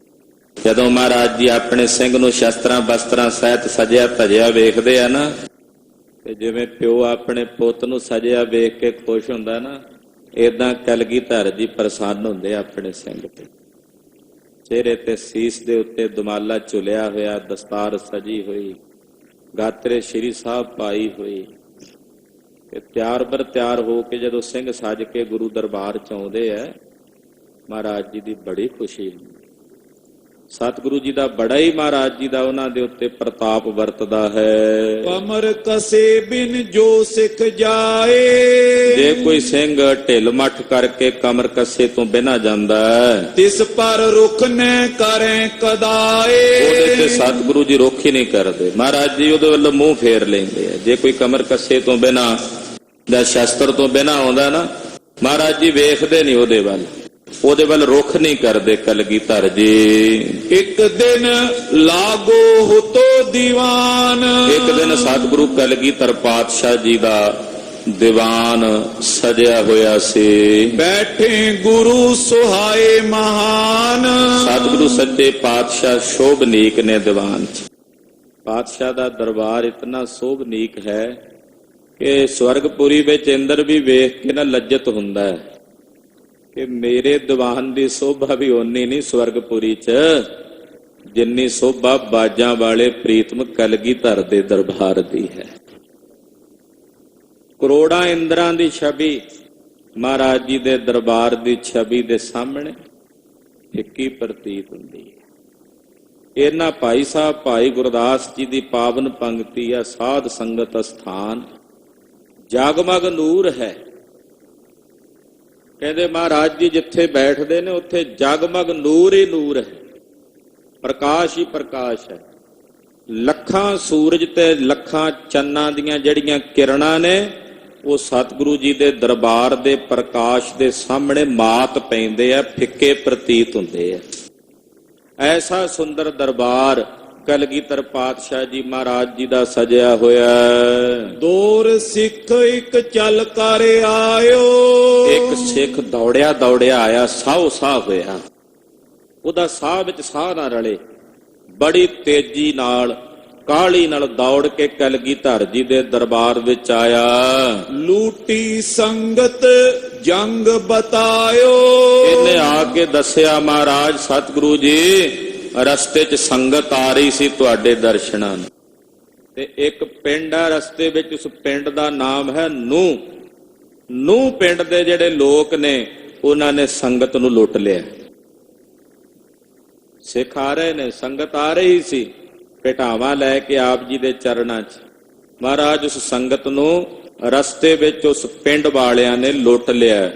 S2: ਜਦੋਂ ਮਹਾਰਾਜ ਜੀ ਆਪਣੇ ਸਿੰਘ ਨੂੰ ਸ਼ਸਤਰਾਂ ਬਸਤਰਾਂ ਸਹਿਤ ਸਜਿਆ ਧਜਿਆ ਵੇਖਦੇ ਆ ਨਾ, ਤੇ ਜਿਵੇਂ ਪਿਓ ਆਪਣੇ ਪੁੱਤ ਨੂੰ ਸਜਿਆ ਵੇਖ ਕੇ ਖੁਸ਼ ਹੁੰਦਾ ਨਾ, ਏਦਾਂ ਕਲਗੀਧਰ ਜੀ ਪ੍ਰਸੰਨ ਹੁੰਦੇ ਆਪਣੇ ਸਿੰਘ ਤੇ। ਚਿਹਰੇ ਤੇ ਸੀਸ ਦੇ ਉੱਤੇ ਦੁਮਾਲਾ ਝੁਲਿਆ ਹੋਇਆ, ਦਸਤਾਰ ਸਜੀ ਹੋਈ, ਗਾਤਰੇ ਸ਼੍ਰੀ ਸਾਹਿਬ ਪਾਈ ਹੋਈ, ਤੇ ਤਿਆਰ ਬਰ ਤਿਆਰ ਹੋ ਕੇ ਜਦੋਂ ਸਿੰਘ ਸੱਜ ਕੇ ਗੁਰੂ ਦਰਬਾਰ ਚ ਆਉਂਦੇ ਆ, ਮਹਾਰਾਜ ਜੀ ਦੀ ਬੜੀ ਖੁਸ਼ੀ ਹੁੰਦੀ। ਸਤਿਗੁਰੂ ਜੀ ਦਾ ਬੜਾ ਹੀ ਮਹਾਰਾਜ ਜੀ ਦਾ ਉਹਨਾਂ ਦੇ ਉੱਤੇ ਪ੍ਰਤਾਪ ਵਰਤਦਾ ਹੈ।
S1: ਕਮਰ ਕਸੇ ਬਿਨ ਜੋ ਸਿੱਖ ਜਾਏ,
S2: ਜੇ ਕੋਈ ਸਿੰਘ ਢਿੱਲ ਮੱਠ ਕਰਕੇ ਕਮਰ ਕੱਸੇ ਤੋਂ ਬਿਨਾਂ ਜਾਂਦਾ ਹੈ,
S1: ਤਿਸ ਪਰ ਰੁਖ ਨੈ ਕਰੈ ਕਦਾਏ।
S2: ਉਹਦੇ ਤੇ ਸਤਿਗੁਰੂ ਜੀ ਰੁੱਖ ਹੀ ਨਹੀਂ ਕਰਦੇ, ਮਹਾਰਾਜ ਜੀ ਉਹਦੇ ਵੱਲੋਂ ਮੂੰਹ ਫੇਰ ਲੈਂਦੇ ਆ। ਜੇ ਕੋਈ ਕਮਰ ਕੱਸੇ ਤੋਂ ਬਿਨਾਂ ਜਾਂ ਸ਼ਸਤਰ ਤੋਂ ਬਿਨਾਂ ਆਉਂਦਾ ਨਾ, ਮਹਾਰਾਜ ਜੀ ਵੇਖਦੇ ਨਹੀਂ ਉਹਦੇ ਵੱਲ ਰੁੱਖ ਨਹੀਂ ਕਰਦੇ ਕਲਗੀਧਰ ਜੀ।
S1: ਇੱਕ ਦਿਨ ਲਾਗੋ ਹੁਤੋ ਦੀਵਾਨ,
S2: ਇੱਕ ਦਿਨ ਸਤਿਗੁਰੂ ਕਲਗੀਧਰ ਪਾਤਸ਼ਾਹ ਜੀ ਦਾ ਦੀਵਾਨ ਸਜਿਆ ਹੋਇਆ ਸੀ।
S1: ਬੈਠੇ ਗੁਰੂ ਸੁਹਾਏ ਮਹਾਨ,
S2: ਸਤਿਗੁਰੂ ਸੱਚੇ ਪਾਤਸ਼ਾਹ ਸ਼ੋਭਨੀਕ ਨੇ ਦੀਵਾਨ 'ਚ। ਪਾਤਸ਼ਾਹ ਦਾ ਦਰਬਾਰ ਇਤਨਾ ਸ਼ੋਭਨੀਕ ਹੈ ਕਿ ਸਵਰਗਪੁਰੀ ਵਿੱਚ ਇੰਦਰ ਵੀ ਵੇਖ ਕੇ ਨਾ ਲੱਜਤ ਹੁੰਦਾ ਹੈ ਕਿ ਮੇਰੇ ਦੀਵਾਨ ਦੀ ਸ਼ੋਭਾ ਵੀ ਓਨੀ ਨਹੀਂ ਸਵਰਗਪੁਰੀ 'ਚ ਜਿੰਨੀ ਸ਼ੋਭਾ ਬਾਜਾਂ ਵਾਲੇ ਪ੍ਰੀਤਮ ਕਲਗੀਧਰ ਦੇ ਦਰਬਾਰ ਦੀ ਹੈ। ਕਰੋੜਾਂ ਇੰਦਰਾਂ ਦੀ ਛਵੀ ਮਹਾਰਾਜ ਜੀ ਦੇ ਦਰਬਾਰ ਦੀ ਛਵੀ ਦੇ ਸਾਹਮਣੇ ਫਿੱਕੀ ਪ੍ਰਤੀਤ ਹੁੰਦੀ ਹੈ। ਇਹਨਾਂ ਭਾਈ ਸਾਹਿਬ ਭਾਈ ਗੁਰਦਾਸ ਜੀ ਦੀ ਪਾਵਨ ਪੰਕਤੀ ਆ, ਸਾਧ ਸੰਗਤ ਅਸਥਾਨ ਜਗਮਗ ਨੂਰ ਹੈ। ਕਹਿੰਦੇ ਮਹਾਰਾਜ ਜੀ ਜਿੱਥੇ ਬੈਠਦੇ ਨੇ ਉੱਥੇ ਜਗਮਗ ਨੂਰ ਹੀ ਨੂਰ ਹੈ, ਪ੍ਰਕਾਸ਼ ਹੀ ਪ੍ਰਕਾਸ਼ ਹੈ। ਲੱਖਾਂ ਸੂਰਜ ਤੇ ਲੱਖਾਂ ਚੰਨਾਂ ਦੀਆਂ ਜਿਹੜੀਆਂ ਕਿਰਨਾਂ ਨੇ ਉਹ ਸਤਿਗੁਰੂ ਜੀ ਦੇ ਦਰਬਾਰ ਦੇ ਪ੍ਰਕਾਸ਼ ਦੇ ਸਾਹਮਣੇ ਮਾਤ ਪੈਂਦੇ ਆ, ਫਿੱਕੇ ਪ੍ਰਤੀਤ ਹੁੰਦੇ ਆ। ਐਸਾ ਸੁੰਦਰ ਦਰਬਾਰ ਕਲਗੀਧਰ ਪਾਤਸ਼ਾਹ ਜੀ ਮਹਾਰਾਜ ਜੀ ਦਾ ਸਜਿਆ ਹੋਇਆ।
S1: ਦੂਰ ਸਿੱਖ ਇੱਕ ਚੱਲ ਕਰ ਆਇਓ,
S2: ਇੱਕ ਸਿੱਖ ਦੌੜਿਆ ਆਇਆ, ਸਾਹ ਸਾਹ ਹੋਇਆ, ਉਹਦਾ ਸਾਹ ਵਿੱਚ ਸਾਹ ਨਾ ਰਲੇ, ਬੜੀ ਤੇਜ਼ੀ ਨਾਲ ਕਾਹਲੀ ਨਾਲ ਦੌੜ ਕੇ ਕਲਗੀਧਰ ਜੀ ਦੇ ਦਰਬਾਰ ਵਿੱਚ ਆਇਆ।
S1: ਲੂਟੀ ਸੰਗਤ ਜੰਗ ਬਤਾਇਓ,
S2: ਇਹਨੇ ਆ ਕੇ ਦੱਸਿਆ ਮਹਾਰਾਜ ਸਤਿਗੁਰੂ ਜੀ ਰਸਤੇ 'ਚ ਸੰਗਤ ਆ ਰਹੀ ਸੀ ਤੁਹਾਡੇ ਦਰਸ਼ਨਾਂ ਨੂੰ, ਤੇ ਇੱਕ ਪਿੰਡ ਆ ਰਸਤੇ ਵਿੱਚ, ਉਸ ਪਿੰਡ ਦਾ ਨਾਮ ਹੈ ਨੂਹ ਪਿੰਡ ਦੇ ਜਿਹੜੇ ਲੋਕ ਨੇ ਉਹਨਾਂ ਨੇ ਸੰਗਤ ਨੂੰ ਲੁੱਟ ਲਿਆ। ਸਿੱਖ ਆ ਰਹੇ ਨੇ, ਸੰਗਤ ਆ ਰਹੀ ਸੀ ਭੇਟਾਵਾਂ ਲੈ ਕੇ ਆਪ ਜੀ ਦੇ ਚਰਨਾਂ 'ਚ। ਮਹਾਰਾਜ ਉਸ ਸੰਗਤ ਨੂੰ ਰਸਤੇ ਵਿੱਚ ਉਸ ਪਿੰਡ ਵਾਲਿਆਂ ਨੇ ਲੁੱਟ ਲਿਆ।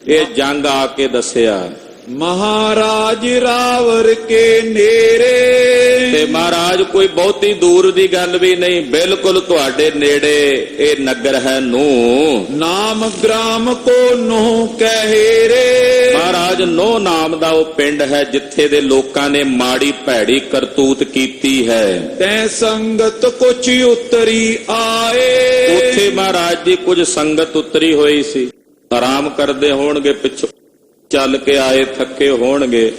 S2: ਇਹ ਜੰਗ ਆ ਕੇ ਦੱਸਿਆ
S1: ਮਹਾਰਾਜ ਰਾਵਰ ਕੇ ਨੇੜੇ,
S2: ਤੇ ਮਹਾਰਾਜ ਕੋਈ ਬਹੁਤੀ ਦੂਰ ਦੀ ਗੱਲ ਵੀ ਨਹੀਂ, ਬਿਲਕੁਲ ਤੁਹਾਡੇ ਨੇੜੇ ਇਹ ਨਗਰ ਹੈ ਨੂਹ।
S1: ਨਾਮ ਗ੍ਰਾਮ ਕੋ ਨੋ ਕਹੇ ਰੇ,
S2: ਮਹਾਰਾਜ ਨੋ ਨਾਮ ਦਾ ਉਹ ਪਿੰਡ ਹੈ ਜਿੱਥੇ ਦੇ ਲੋਕਾਂ ਨੇ ਮਾੜੀ ਭੈੜੀ ਕਰਤੂਤ ਕੀਤੀ ਹੈ।
S1: ਤੈ ਸੰਗਤ ਕੁਛ ਉਤਰੀ ਆਏ,
S2: ਉੱਥੇ ਮਹਾਰਾਜ ਜੀ ਕੁਝ ਸੰਗਤ ਉਤਰੀ ਹੋਈ ਸੀ, ਆਰਾਮ ਕਰਦੇ ਹੋਣਗੇ, ਪਿੱਛੋਂ ਚੱਲ ਕੇ ਆਏ ਥੱਕੇ ਹੋਣਗੇ।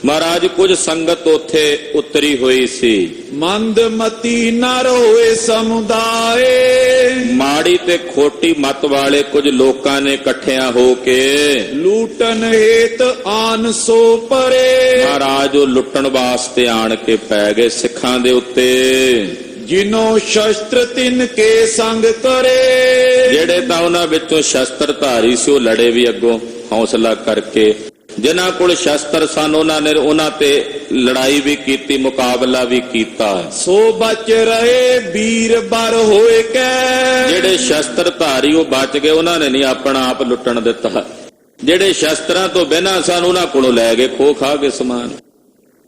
S2: ਮਹਾਰਾਜ ਕੁਝ ਸੰਗਤ ਉੱਥੇ ਉਤਰੀ ਹੋਈ ਸੀ।
S1: ਮੰਦ ਮਤੀ ਨਰ ਹੋਏ ਸਮੁਦਾਏ,
S2: ਮਾੜੀ ਤੇ ਖੋਟੀ ਮਤ ਵਾਲੇ ਕੁਝ ਲੋਕਾਂ ਨੇ ਇਕੱਠਿਆਂ ਹੋ ਕੇ
S1: ਲੂਟਨ ਹੇਤ ਆਨ ਸੋ ਪਰੇ,
S2: ਮਹਾਰਾਜ ਉਹ ਲੁੱਟਣ ਵਾਸਤੇ ਆਣ ਕੇ ਪੈ ਗਏ ਸਿੱਖਾਂ ਦੇ ਉੱਤੇ।
S1: ਜਿਨੋ ਸ਼ਸਤਰ ਤਿਨ ਕੇ ਸੰਗ ਕਰੇ,
S2: ਜਿਹੜੇ ਤਾਂ ਉਹਨਾਂ ਵਿੱਚੋਂ ਸ਼ਸਤਰ ਧਾਰੀ ਸੀ ਉਹ ਲੜੇ ਵੀ ਅੱਗੋਂ ਹੌਸਲਾ ਕਰਕੇ। ਜਿਨ੍ਹਾਂ ਕੋਲ ਸ਼ਸਤਰ ਸਨ ਉਹਨਾਂ ਤੇ ਲੜਾਈ ਵੀ ਕੀਤੀ, ਮੁਕਾਬਲਾ ਵੀ ਕੀਤਾ।
S1: ਸੋ ਬਚ ਰਹੇ ਵੀਰ ਬਰ ਹੋਏ ਕੈ,
S2: ਜਿਹੜੇ ਸ਼ਸਤਰ ਧਾਰੀ ਉਹ ਬਚ ਗਏ, ਉਹਨਾਂ ਨੇ ਨਹੀਂ ਆਪਣਾ ਆਪ ਲੁੱਟਣ ਦਿੱਤਾ। ਜਿਹੜੇ ਸ਼ਸਤਰਾਂ ਤੋਂ ਬਿਨਾਂ ਸਨ ਉਹਨਾਂ ਕੋਲੋਂ ਲੈ ਗਏ, ਖੋ ਖਾ ਕੇ ਸਮਾਨ।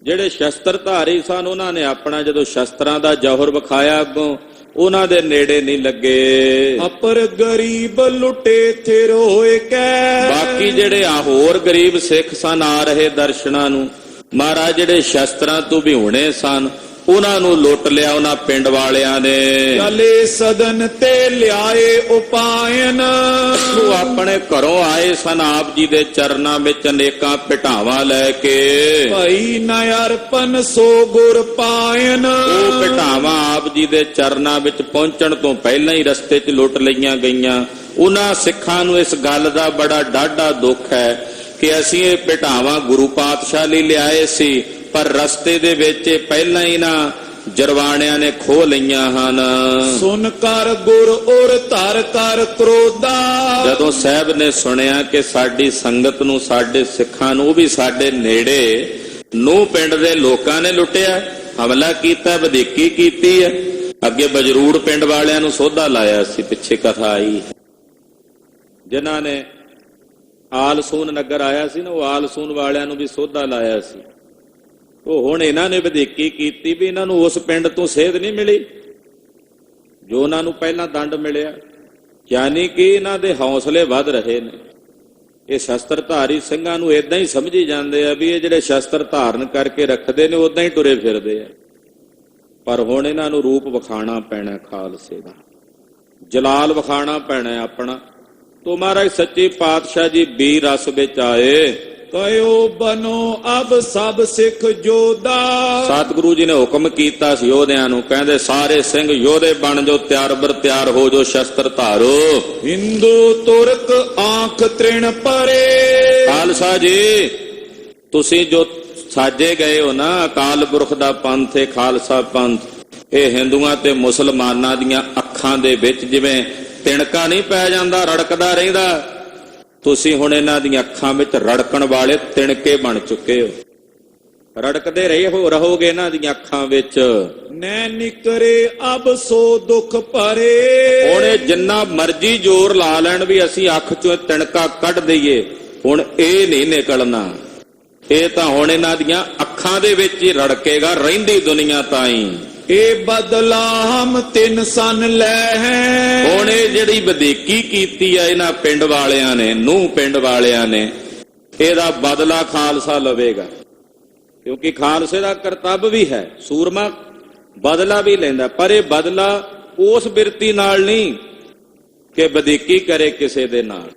S2: ਜਿਹੜੇ ਸ਼ਸਤਰ ਧਾਰੀ ਸਨ ਉਹਨਾਂ ਨੇ ਆਪਣਾ ਜਦੋਂ ਸ਼ਸਤਰਾਂ ਦਾ ਜੌਹਰ ਵਿਖਾਇਆ ਅੱਗੋਂ, ਉਹਨਾਂ ਦੇ ਨੇੜੇ ਨਹੀਂ ਲੱਗੇ।
S1: ਅਪਰ ਗਰੀਬ ਲੁੱਟੇ ਥਿਰ ਹੋਏ ਕੈ,
S2: ਬਾਕੀ ਜਿਹੜੇ ਹੋਰ ਗਰੀਬ ਸਿੱਖ ਸਨ ਆ ਰਹੇ ਦਰਸ਼ਨਾਂ ਨੂੰ, ਮਹਾਰਾਜ ਜਿਹੜੇ ਸ਼ਸਤਰਾਂ ਤੋਂ ਵੀ ਹੁਣੇ ਸਨ ਉਹਨਾਂ ਨੂੰ ਲੁੱਟ ਲਿਆ ਉਹਨਾਂ ਪਿੰਡ ਵਾਲਿਆਂ ਨੇ।
S1: ਚਲੇ ਸਦਨ ਤੇ ਲਿਆਏ ਉਪਾਇਨ,
S2: ਉਹ ਆਪਣੇ ਘਰੋਂ ਆਏ ਸਨ ਆਪ ਜੀ ਦੇ ਚਰਨਾਂ ਵਿੱਚ ਅਨੇਕਾਂ ਭੇਟਾਵਾਂ ਲੈ ਕੇ।
S1: ਭਈ ਨ ਅਰਪਨ ਸੋ ਗੁਰ ਪਾਇਨ,
S2: ਉਹ ਭੇਟਾਵਾਂ ਆਪ ਜੀ ਦੇ ਚਰਨਾਂ ਵਿੱਚ ਪਹੁੰਚਣ ਤੋਂ ਪਹਿਲਾਂ ਹੀ ਰਸਤੇ 'ਚ ਲੁੱਟ ਲਈਆਂ ਗਈਆਂ। ਉਹਨਾਂ ਸਿੱਖਾਂ ਨੂੰ ਇਸ ਗੱਲ ਦਾ ਬੜਾ ਡਾਢਾ ਦੁੱਖ ਹੈ ਕਿ ਅਸੀਂ ਇਹ ਭੇਟਾਵਾਂ ਗੁਰੂ ਪਾਤਸ਼ਾਹ ਲਈ ਲਿਆਏ ਸੀ, ਪਰ ਰਸਤੇ ਦੇ ਵਿੱਚ ਪਹਿਲਾਂ ਹੀ ਨਾ ਜਰਵਾਣਿਆਂ ਨੇ ਖੋਹ ਲਈਆਂ ਹਨ।
S1: ਸੁਨ ਕਰ ਗੁਰ ਔਰ ਧਰ ਕਰ ਕ੍ਰੋਧਾ,
S2: ਜਦੋਂ ਸਾਹਿਬ ਨੇ ਸੁਣਿਆ ਕਿ ਸਾਡੀ ਸੰਗਤ ਨੂੰ, ਸਾਡੇ ਸਿੱਖਾਂ ਨੂੰ, ਉਹ ਵੀ ਸਾਡੇ ਨੇੜੇ ਨੂੰ ਪਿੰਡ ਦੇ ਲੋਕਾਂ ਨੇ ਲੁੱਟਿਆ, ਹਮਲਾ ਕੀਤਾ, ਵਧੀਕੀ ਕੀਤੀ ਹੈ। ਅੱਗੇ ਬਜਰੂੜ ਪਿੰਡ ਵਾਲਿਆਂ ਨੂੰ ਸੋਧਾ ਲਾਇਆ ਸੀ, ਪਿੱਛੇ ਕਥਾ ਆਈ ਹੈ। ਜਿਨ੍ਹਾਂ ਨੇ ਆਲਸੂਨ ਨਗਰ ਆਇਆ ਸੀ ਨਾ, ਉਹ ਆਲਸੂਨ ਵਾਲਿਆਂ ਨੂੰ ਵੀ ਸੋਧਾ ਲਾਇਆ ਸੀ। ਉਹ ਹੁਣ ਇਹਨਾਂ ਨੇ ਵਧੀਕੀ ਕੀਤੀ ਵੀ ਇਹਨਾਂ ਨੂੰ ਉਸ ਪਿੰਡ ਤੋਂ ਸੇਧ ਨਹੀਂ ਮਿਲੀ ਜੋ ਉਹਨਾਂ ਨੂੰ ਪਹਿਲਾਂ ਦੰਡ ਮਿਲਿਆ, ਯਾਨੀ ਕਿ ਇਹਨਾਂ ਦੇ ਹੌਸਲੇ ਵੱਧ ਰਹੇ ਨੇ। ਇਹ ਸ਼ਸਤਰਧਾਰੀ ਸਿੰਘਾਂ ਨੂੰ ਇਦਾਂ ਹੀ ਸਮਝੀ ਜਾਂਦੇ ਆ ਵੀ ਇਹ ਜਿਹੜੇ ਸ਼ਸਤਰ ਧਾਰਨ ਕਰਕੇ ਰੱਖਦੇ ਨੇ ਉਦਾਂ ਹੀ ਤੁਰੇ ਫਿਰਦੇ ਆ, ਪਰ ਹੁਣ ਇਹਨਾਂ ਨੂੰ ਰੂਪ ਵਿਖਾਣਾ ਪੈਣਾ ਖਾਲਸੇ ਦਾ, ਜਲਾਲ ਵਿਖਾਣਾ ਪੈਣਾ ਆਪਣਾ। ਤੋ ਮਹਾਰਾਜ ਸੱਚੇ ਪਾਤਸ਼ਾਹ ਜੀ ਵੀਰ ਰਸ ਵਿੱਚ ਆਏ,
S1: ਕਯੋ ਬਨੋ ਅਬ ਸਭ ਸਿੱਖ ਜੋਧਾ।
S2: ਸਤਿਗੁਰੂ ਜੀ ਨੇ ਹੁਕਮ ਕੀਤਾ ਸੀ ਯੋਧਿਆਂ ਨੂੰ, ਕਹਿੰਦੇ ਸਾਰੇ ਸਿੰਘ ਯੋਧੇ ਬਣ ਜੋ, ਤਿਆਰ ਬਰ ਤਿਆਰ ਹੋ ਜੋ, ਸ਼ਸਤਰ ਧਾਰੋ।
S1: ਹਿੰਦੂ ਤੁਰਕ ਆਂਖ ਤ੍ਰਿਣ ਪਰੇ।
S2: ਖਾਲਸਾ ਜੀ ਤੁਸੀਂ ਜੋ ਸਾਜੇ ਗਏ ਹੋ ਨਾ, ਅਕਾਲ ਪੁਰਖ ਦਾ ਪੰਥ ਹੈ ਖਾਲਸਾ ਪੰਥ, ਇਹ ਹਿੰਦੂਆਂ ਤੇ ਮੁਸਲਮਾਨਾਂ ਦੀਆਂ ਅੱਖਾਂ ਦੇ ਵਿੱਚ ਜਿਵੇਂ ਤਿਣਕਾ ਨਹੀਂ ਪੈ ਜਾਂਦਾ, ਰੜਕਦਾ ਰਹਿੰਦਾ, ਤੁਸੀਂ ਹੁਣ ਇਹਨਾਂ ਦੀਆਂ ਅੱਖਾਂ ਵਿੱਚ ਰੜਕਣ ਵਾਲੇ ਤਿਣਕੇ ਬਣ ਚੁੱਕੇ ਹੋ, ਰੜਕਦੇ ਰਹੋਗੇ ਇਹਨਾਂ ਦੀਆਂ ਅੱਖਾਂ ਵਿੱਚ।
S1: ਨੈ ਨਿਕਰੇ ਅਬ ਸੋ ਦੁੱਖ ਭਰੇ।
S2: ਹੁਣ ਇਹ ਜਿੰਨਾ ਮਰਜ਼ੀ ਜ਼ੋਰ ਲਾ ਲੈਣ ਵੀ ਅਸੀਂ ਅੱਖ ਚੋਂ ਤਿਣਕਾ ਕੱਢ ਦਈਏ, ਹੁਣ ਇਹ ਨਹੀਂ ਨਿਕਲਣਾ, ਇਹ ਤਾਂ ਹੁਣ ਇਹਨਾਂ ਦੀਆਂ ਅੱਖਾਂ ਦੇ ਵਿੱਚ ਹੀ ਰੜਕੇਗਾ ਰਹਿੰਦੀ ਦੁਨੀਆ ਤਾਈਂ।
S1: ਇਹ ਬਦਲਾ ਹਮ ਤਿੰਨ ਸਨ ਲੈ ਹੈ।
S2: ਹੁਣ ਇਹ ਜਿਹੜੀ ਵਧੀਕੀ ਕੀਤੀ ਆ ਇਹਨਾਂ ਪਿੰਡ ਵਾਲਿਆਂ ਨੇ, ਨੂੰਹ ਪਿੰਡ ਵਾਲਿਆਂ ਨੇ, ਇਹਦਾ ਬਦਲਾ ਖਾਲਸਾ ਲਵੇਗਾ, ਕਿਉਂਕਿ ਖਾਲਸੇ ਦਾ ਕਰਤੱਵ ਵੀ ਹੈ, ਸੂਰਮਾ ਬਦਲਾ ਵੀ ਲੈਂਦਾ, ਪਰ ਇਹ ਬਦਲਾ ਉਸ ਬਿਰਤੀ ਨਾਲ ਨਹੀਂ ਕਿ ਵਧੀਕੀ ਕਰੇ ਕਿਸੇ ਦੇ ਨਾਲ।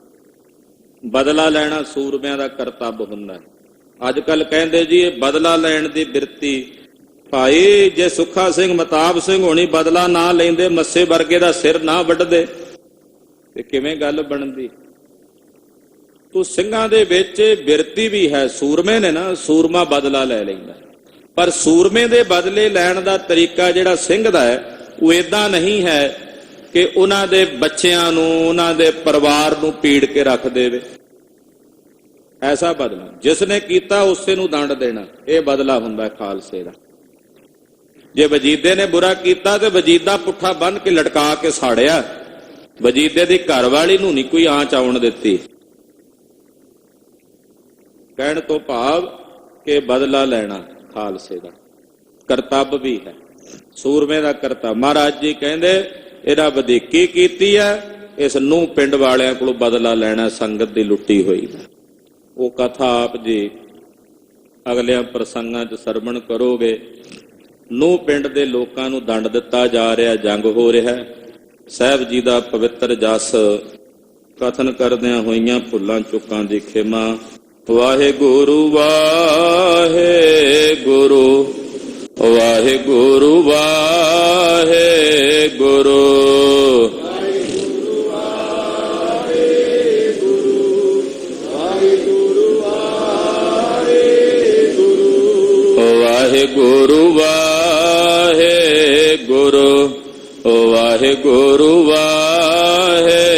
S2: ਬਦਲਾ ਲੈਣਾ ਸੂਰਮਿਆਂ ਦਾ ਕਰਤੱਵ ਹੁੰਦਾ ਹੈ। ਅੱਜ ਕੱਲ ਕਹਿੰਦੇ ਜੀ ਇਹ ਬਦਲਾ ਲੈਣ ਦੀ ਬਿਰਤੀ, ਭਾਈ ਜੇ ਸੁੱਖਾ ਸਿੰਘ ਮਤਾਬ ਸਿੰਘ ਹੋਣੀ ਬਦਲਾ ਨਾ ਲੈਂਦੇ, ਮੱਸੇ ਵਰਗੇ ਦਾ ਸਿਰ ਨਾ ਵੱਢਦੇ, ਤੇ ਕਿਵੇਂ ਗੱਲ ਬਣਦੀ। ਤੋ ਸਿੰਘਾਂ ਦੇ ਵਿੱਚ ਬਿਰਤੀ ਵੀ ਹੈ, ਸੂਰਮੇ ਨੇ ਨਾ, ਸੂਰਮਾ ਬਦਲਾ ਲੈ ਲੈਂਦਾ, ਪਰ ਸੂਰਮੇ ਦੇ ਬਦਲੇ ਲੈਣ ਦਾ ਤਰੀਕਾ ਜਿਹੜਾ ਸਿੰਘ ਦਾ ਹੈ ਉਹ ਏਦਾਂ ਨਹੀਂ ਹੈ ਕਿ ਉਹਨਾਂ ਦੇ ਬੱਚਿਆਂ ਨੂੰ, ਉਹਨਾਂ ਦੇ ਪਰਿਵਾਰ ਨੂੰ ਪੀੜ ਕੇ ਰੱਖ ਦੇਵੇ। ਐਸਾ ਬਦਲਾ ਜਿਸ ਨੇ ਕੀਤਾ ਉਸੇ ਨੂੰ ਦੰਡ ਦੇਣਾ, ਇਹ ਬਦਲਾ ਹੁੰਦਾ ਖਾਲਸੇ ਦਾ। ਜੇ ਵਜੀਦੇ ਨੇ ਬੁਰਾ ਕੀਤਾ ਤੇ ਵਜੀਦਾ ਪੁੱਠਾ ਬੰਨ ਕੇ ਲਟਕਾ ਕੇ ਸਾੜਿਆ, ਵਜੀਦੇ ਦੀ ਘਰ ਵਾਲੀ ਨੂੰ ਨਹੀਂ ਕੋਈ ਆਂਚ ਆਉਣ ਦਿੱਤੀ। ਕਹਿਣ ਤੋਂ ਭਾਵ ਕਿ ਬਦਲਾ ਲੈਣਾ ਖਾਲਸੇ ਦਾ ਕਰਤੱਵ ਵੀ ਹੈ, ਸੂਰਮੇ ਦਾ ਕਰਤੱਵ। ਮਹਾਰਾਜ ਜੀ ਕਹਿੰਦੇ ਇਹਦਾ ਵਧੀਕੀ ਕੀਤੀ ਹੈ, ਇਸ ਨੂੰ ਪਿੰਡ ਵਾਲਿਆਂ ਕੋਲੋਂ ਬਦਲਾ ਲੈਣਾ, ਸੰਗਤ ਦੀ ਲੁੱਟੀ ਹੋਈ ਹੈ। ਉਹ ਕਥਾ ਆਪ ਜੀ ਅਗਲਿਆਂ ਪ੍ਰਸੰਗਾਂ 'ਚ ਸਰਵਣ ਕਰੋਗੇ। ਨੂੰ ਪਿੰਡ ਦੇ ਲੋਕਾਂ ਨੂੰ ਦੰਡ ਦਿੱਤਾ ਜਾ ਰਿਹਾ, ਜੰਗ ਹੋ ਰਿਹਾ। ਸਾਹਿਬ ਜੀ ਦਾ ਪਵਿੱਤਰ ਜਸ ਕਥਨ ਕਰਦਿਆਂ ਹੋਈਆਂ ਭੁੱਲਾਂ ਚੁੱਕਾਂ ਦੀ ਖਿਮਾ। ਵਾਹਿਗੁਰੂ ਵਾਹਿਗੁਰੂ ਵਾਹਿਗੁਰੂ ਵਾਹਿਗੁਰੂ। ਵਾਹਿਗੁਰੂ ਵਾਹਿਗੁਰੂ ਵਾਹਿਗੁਰੂ ਵਾਹਿਗੁਰੂ।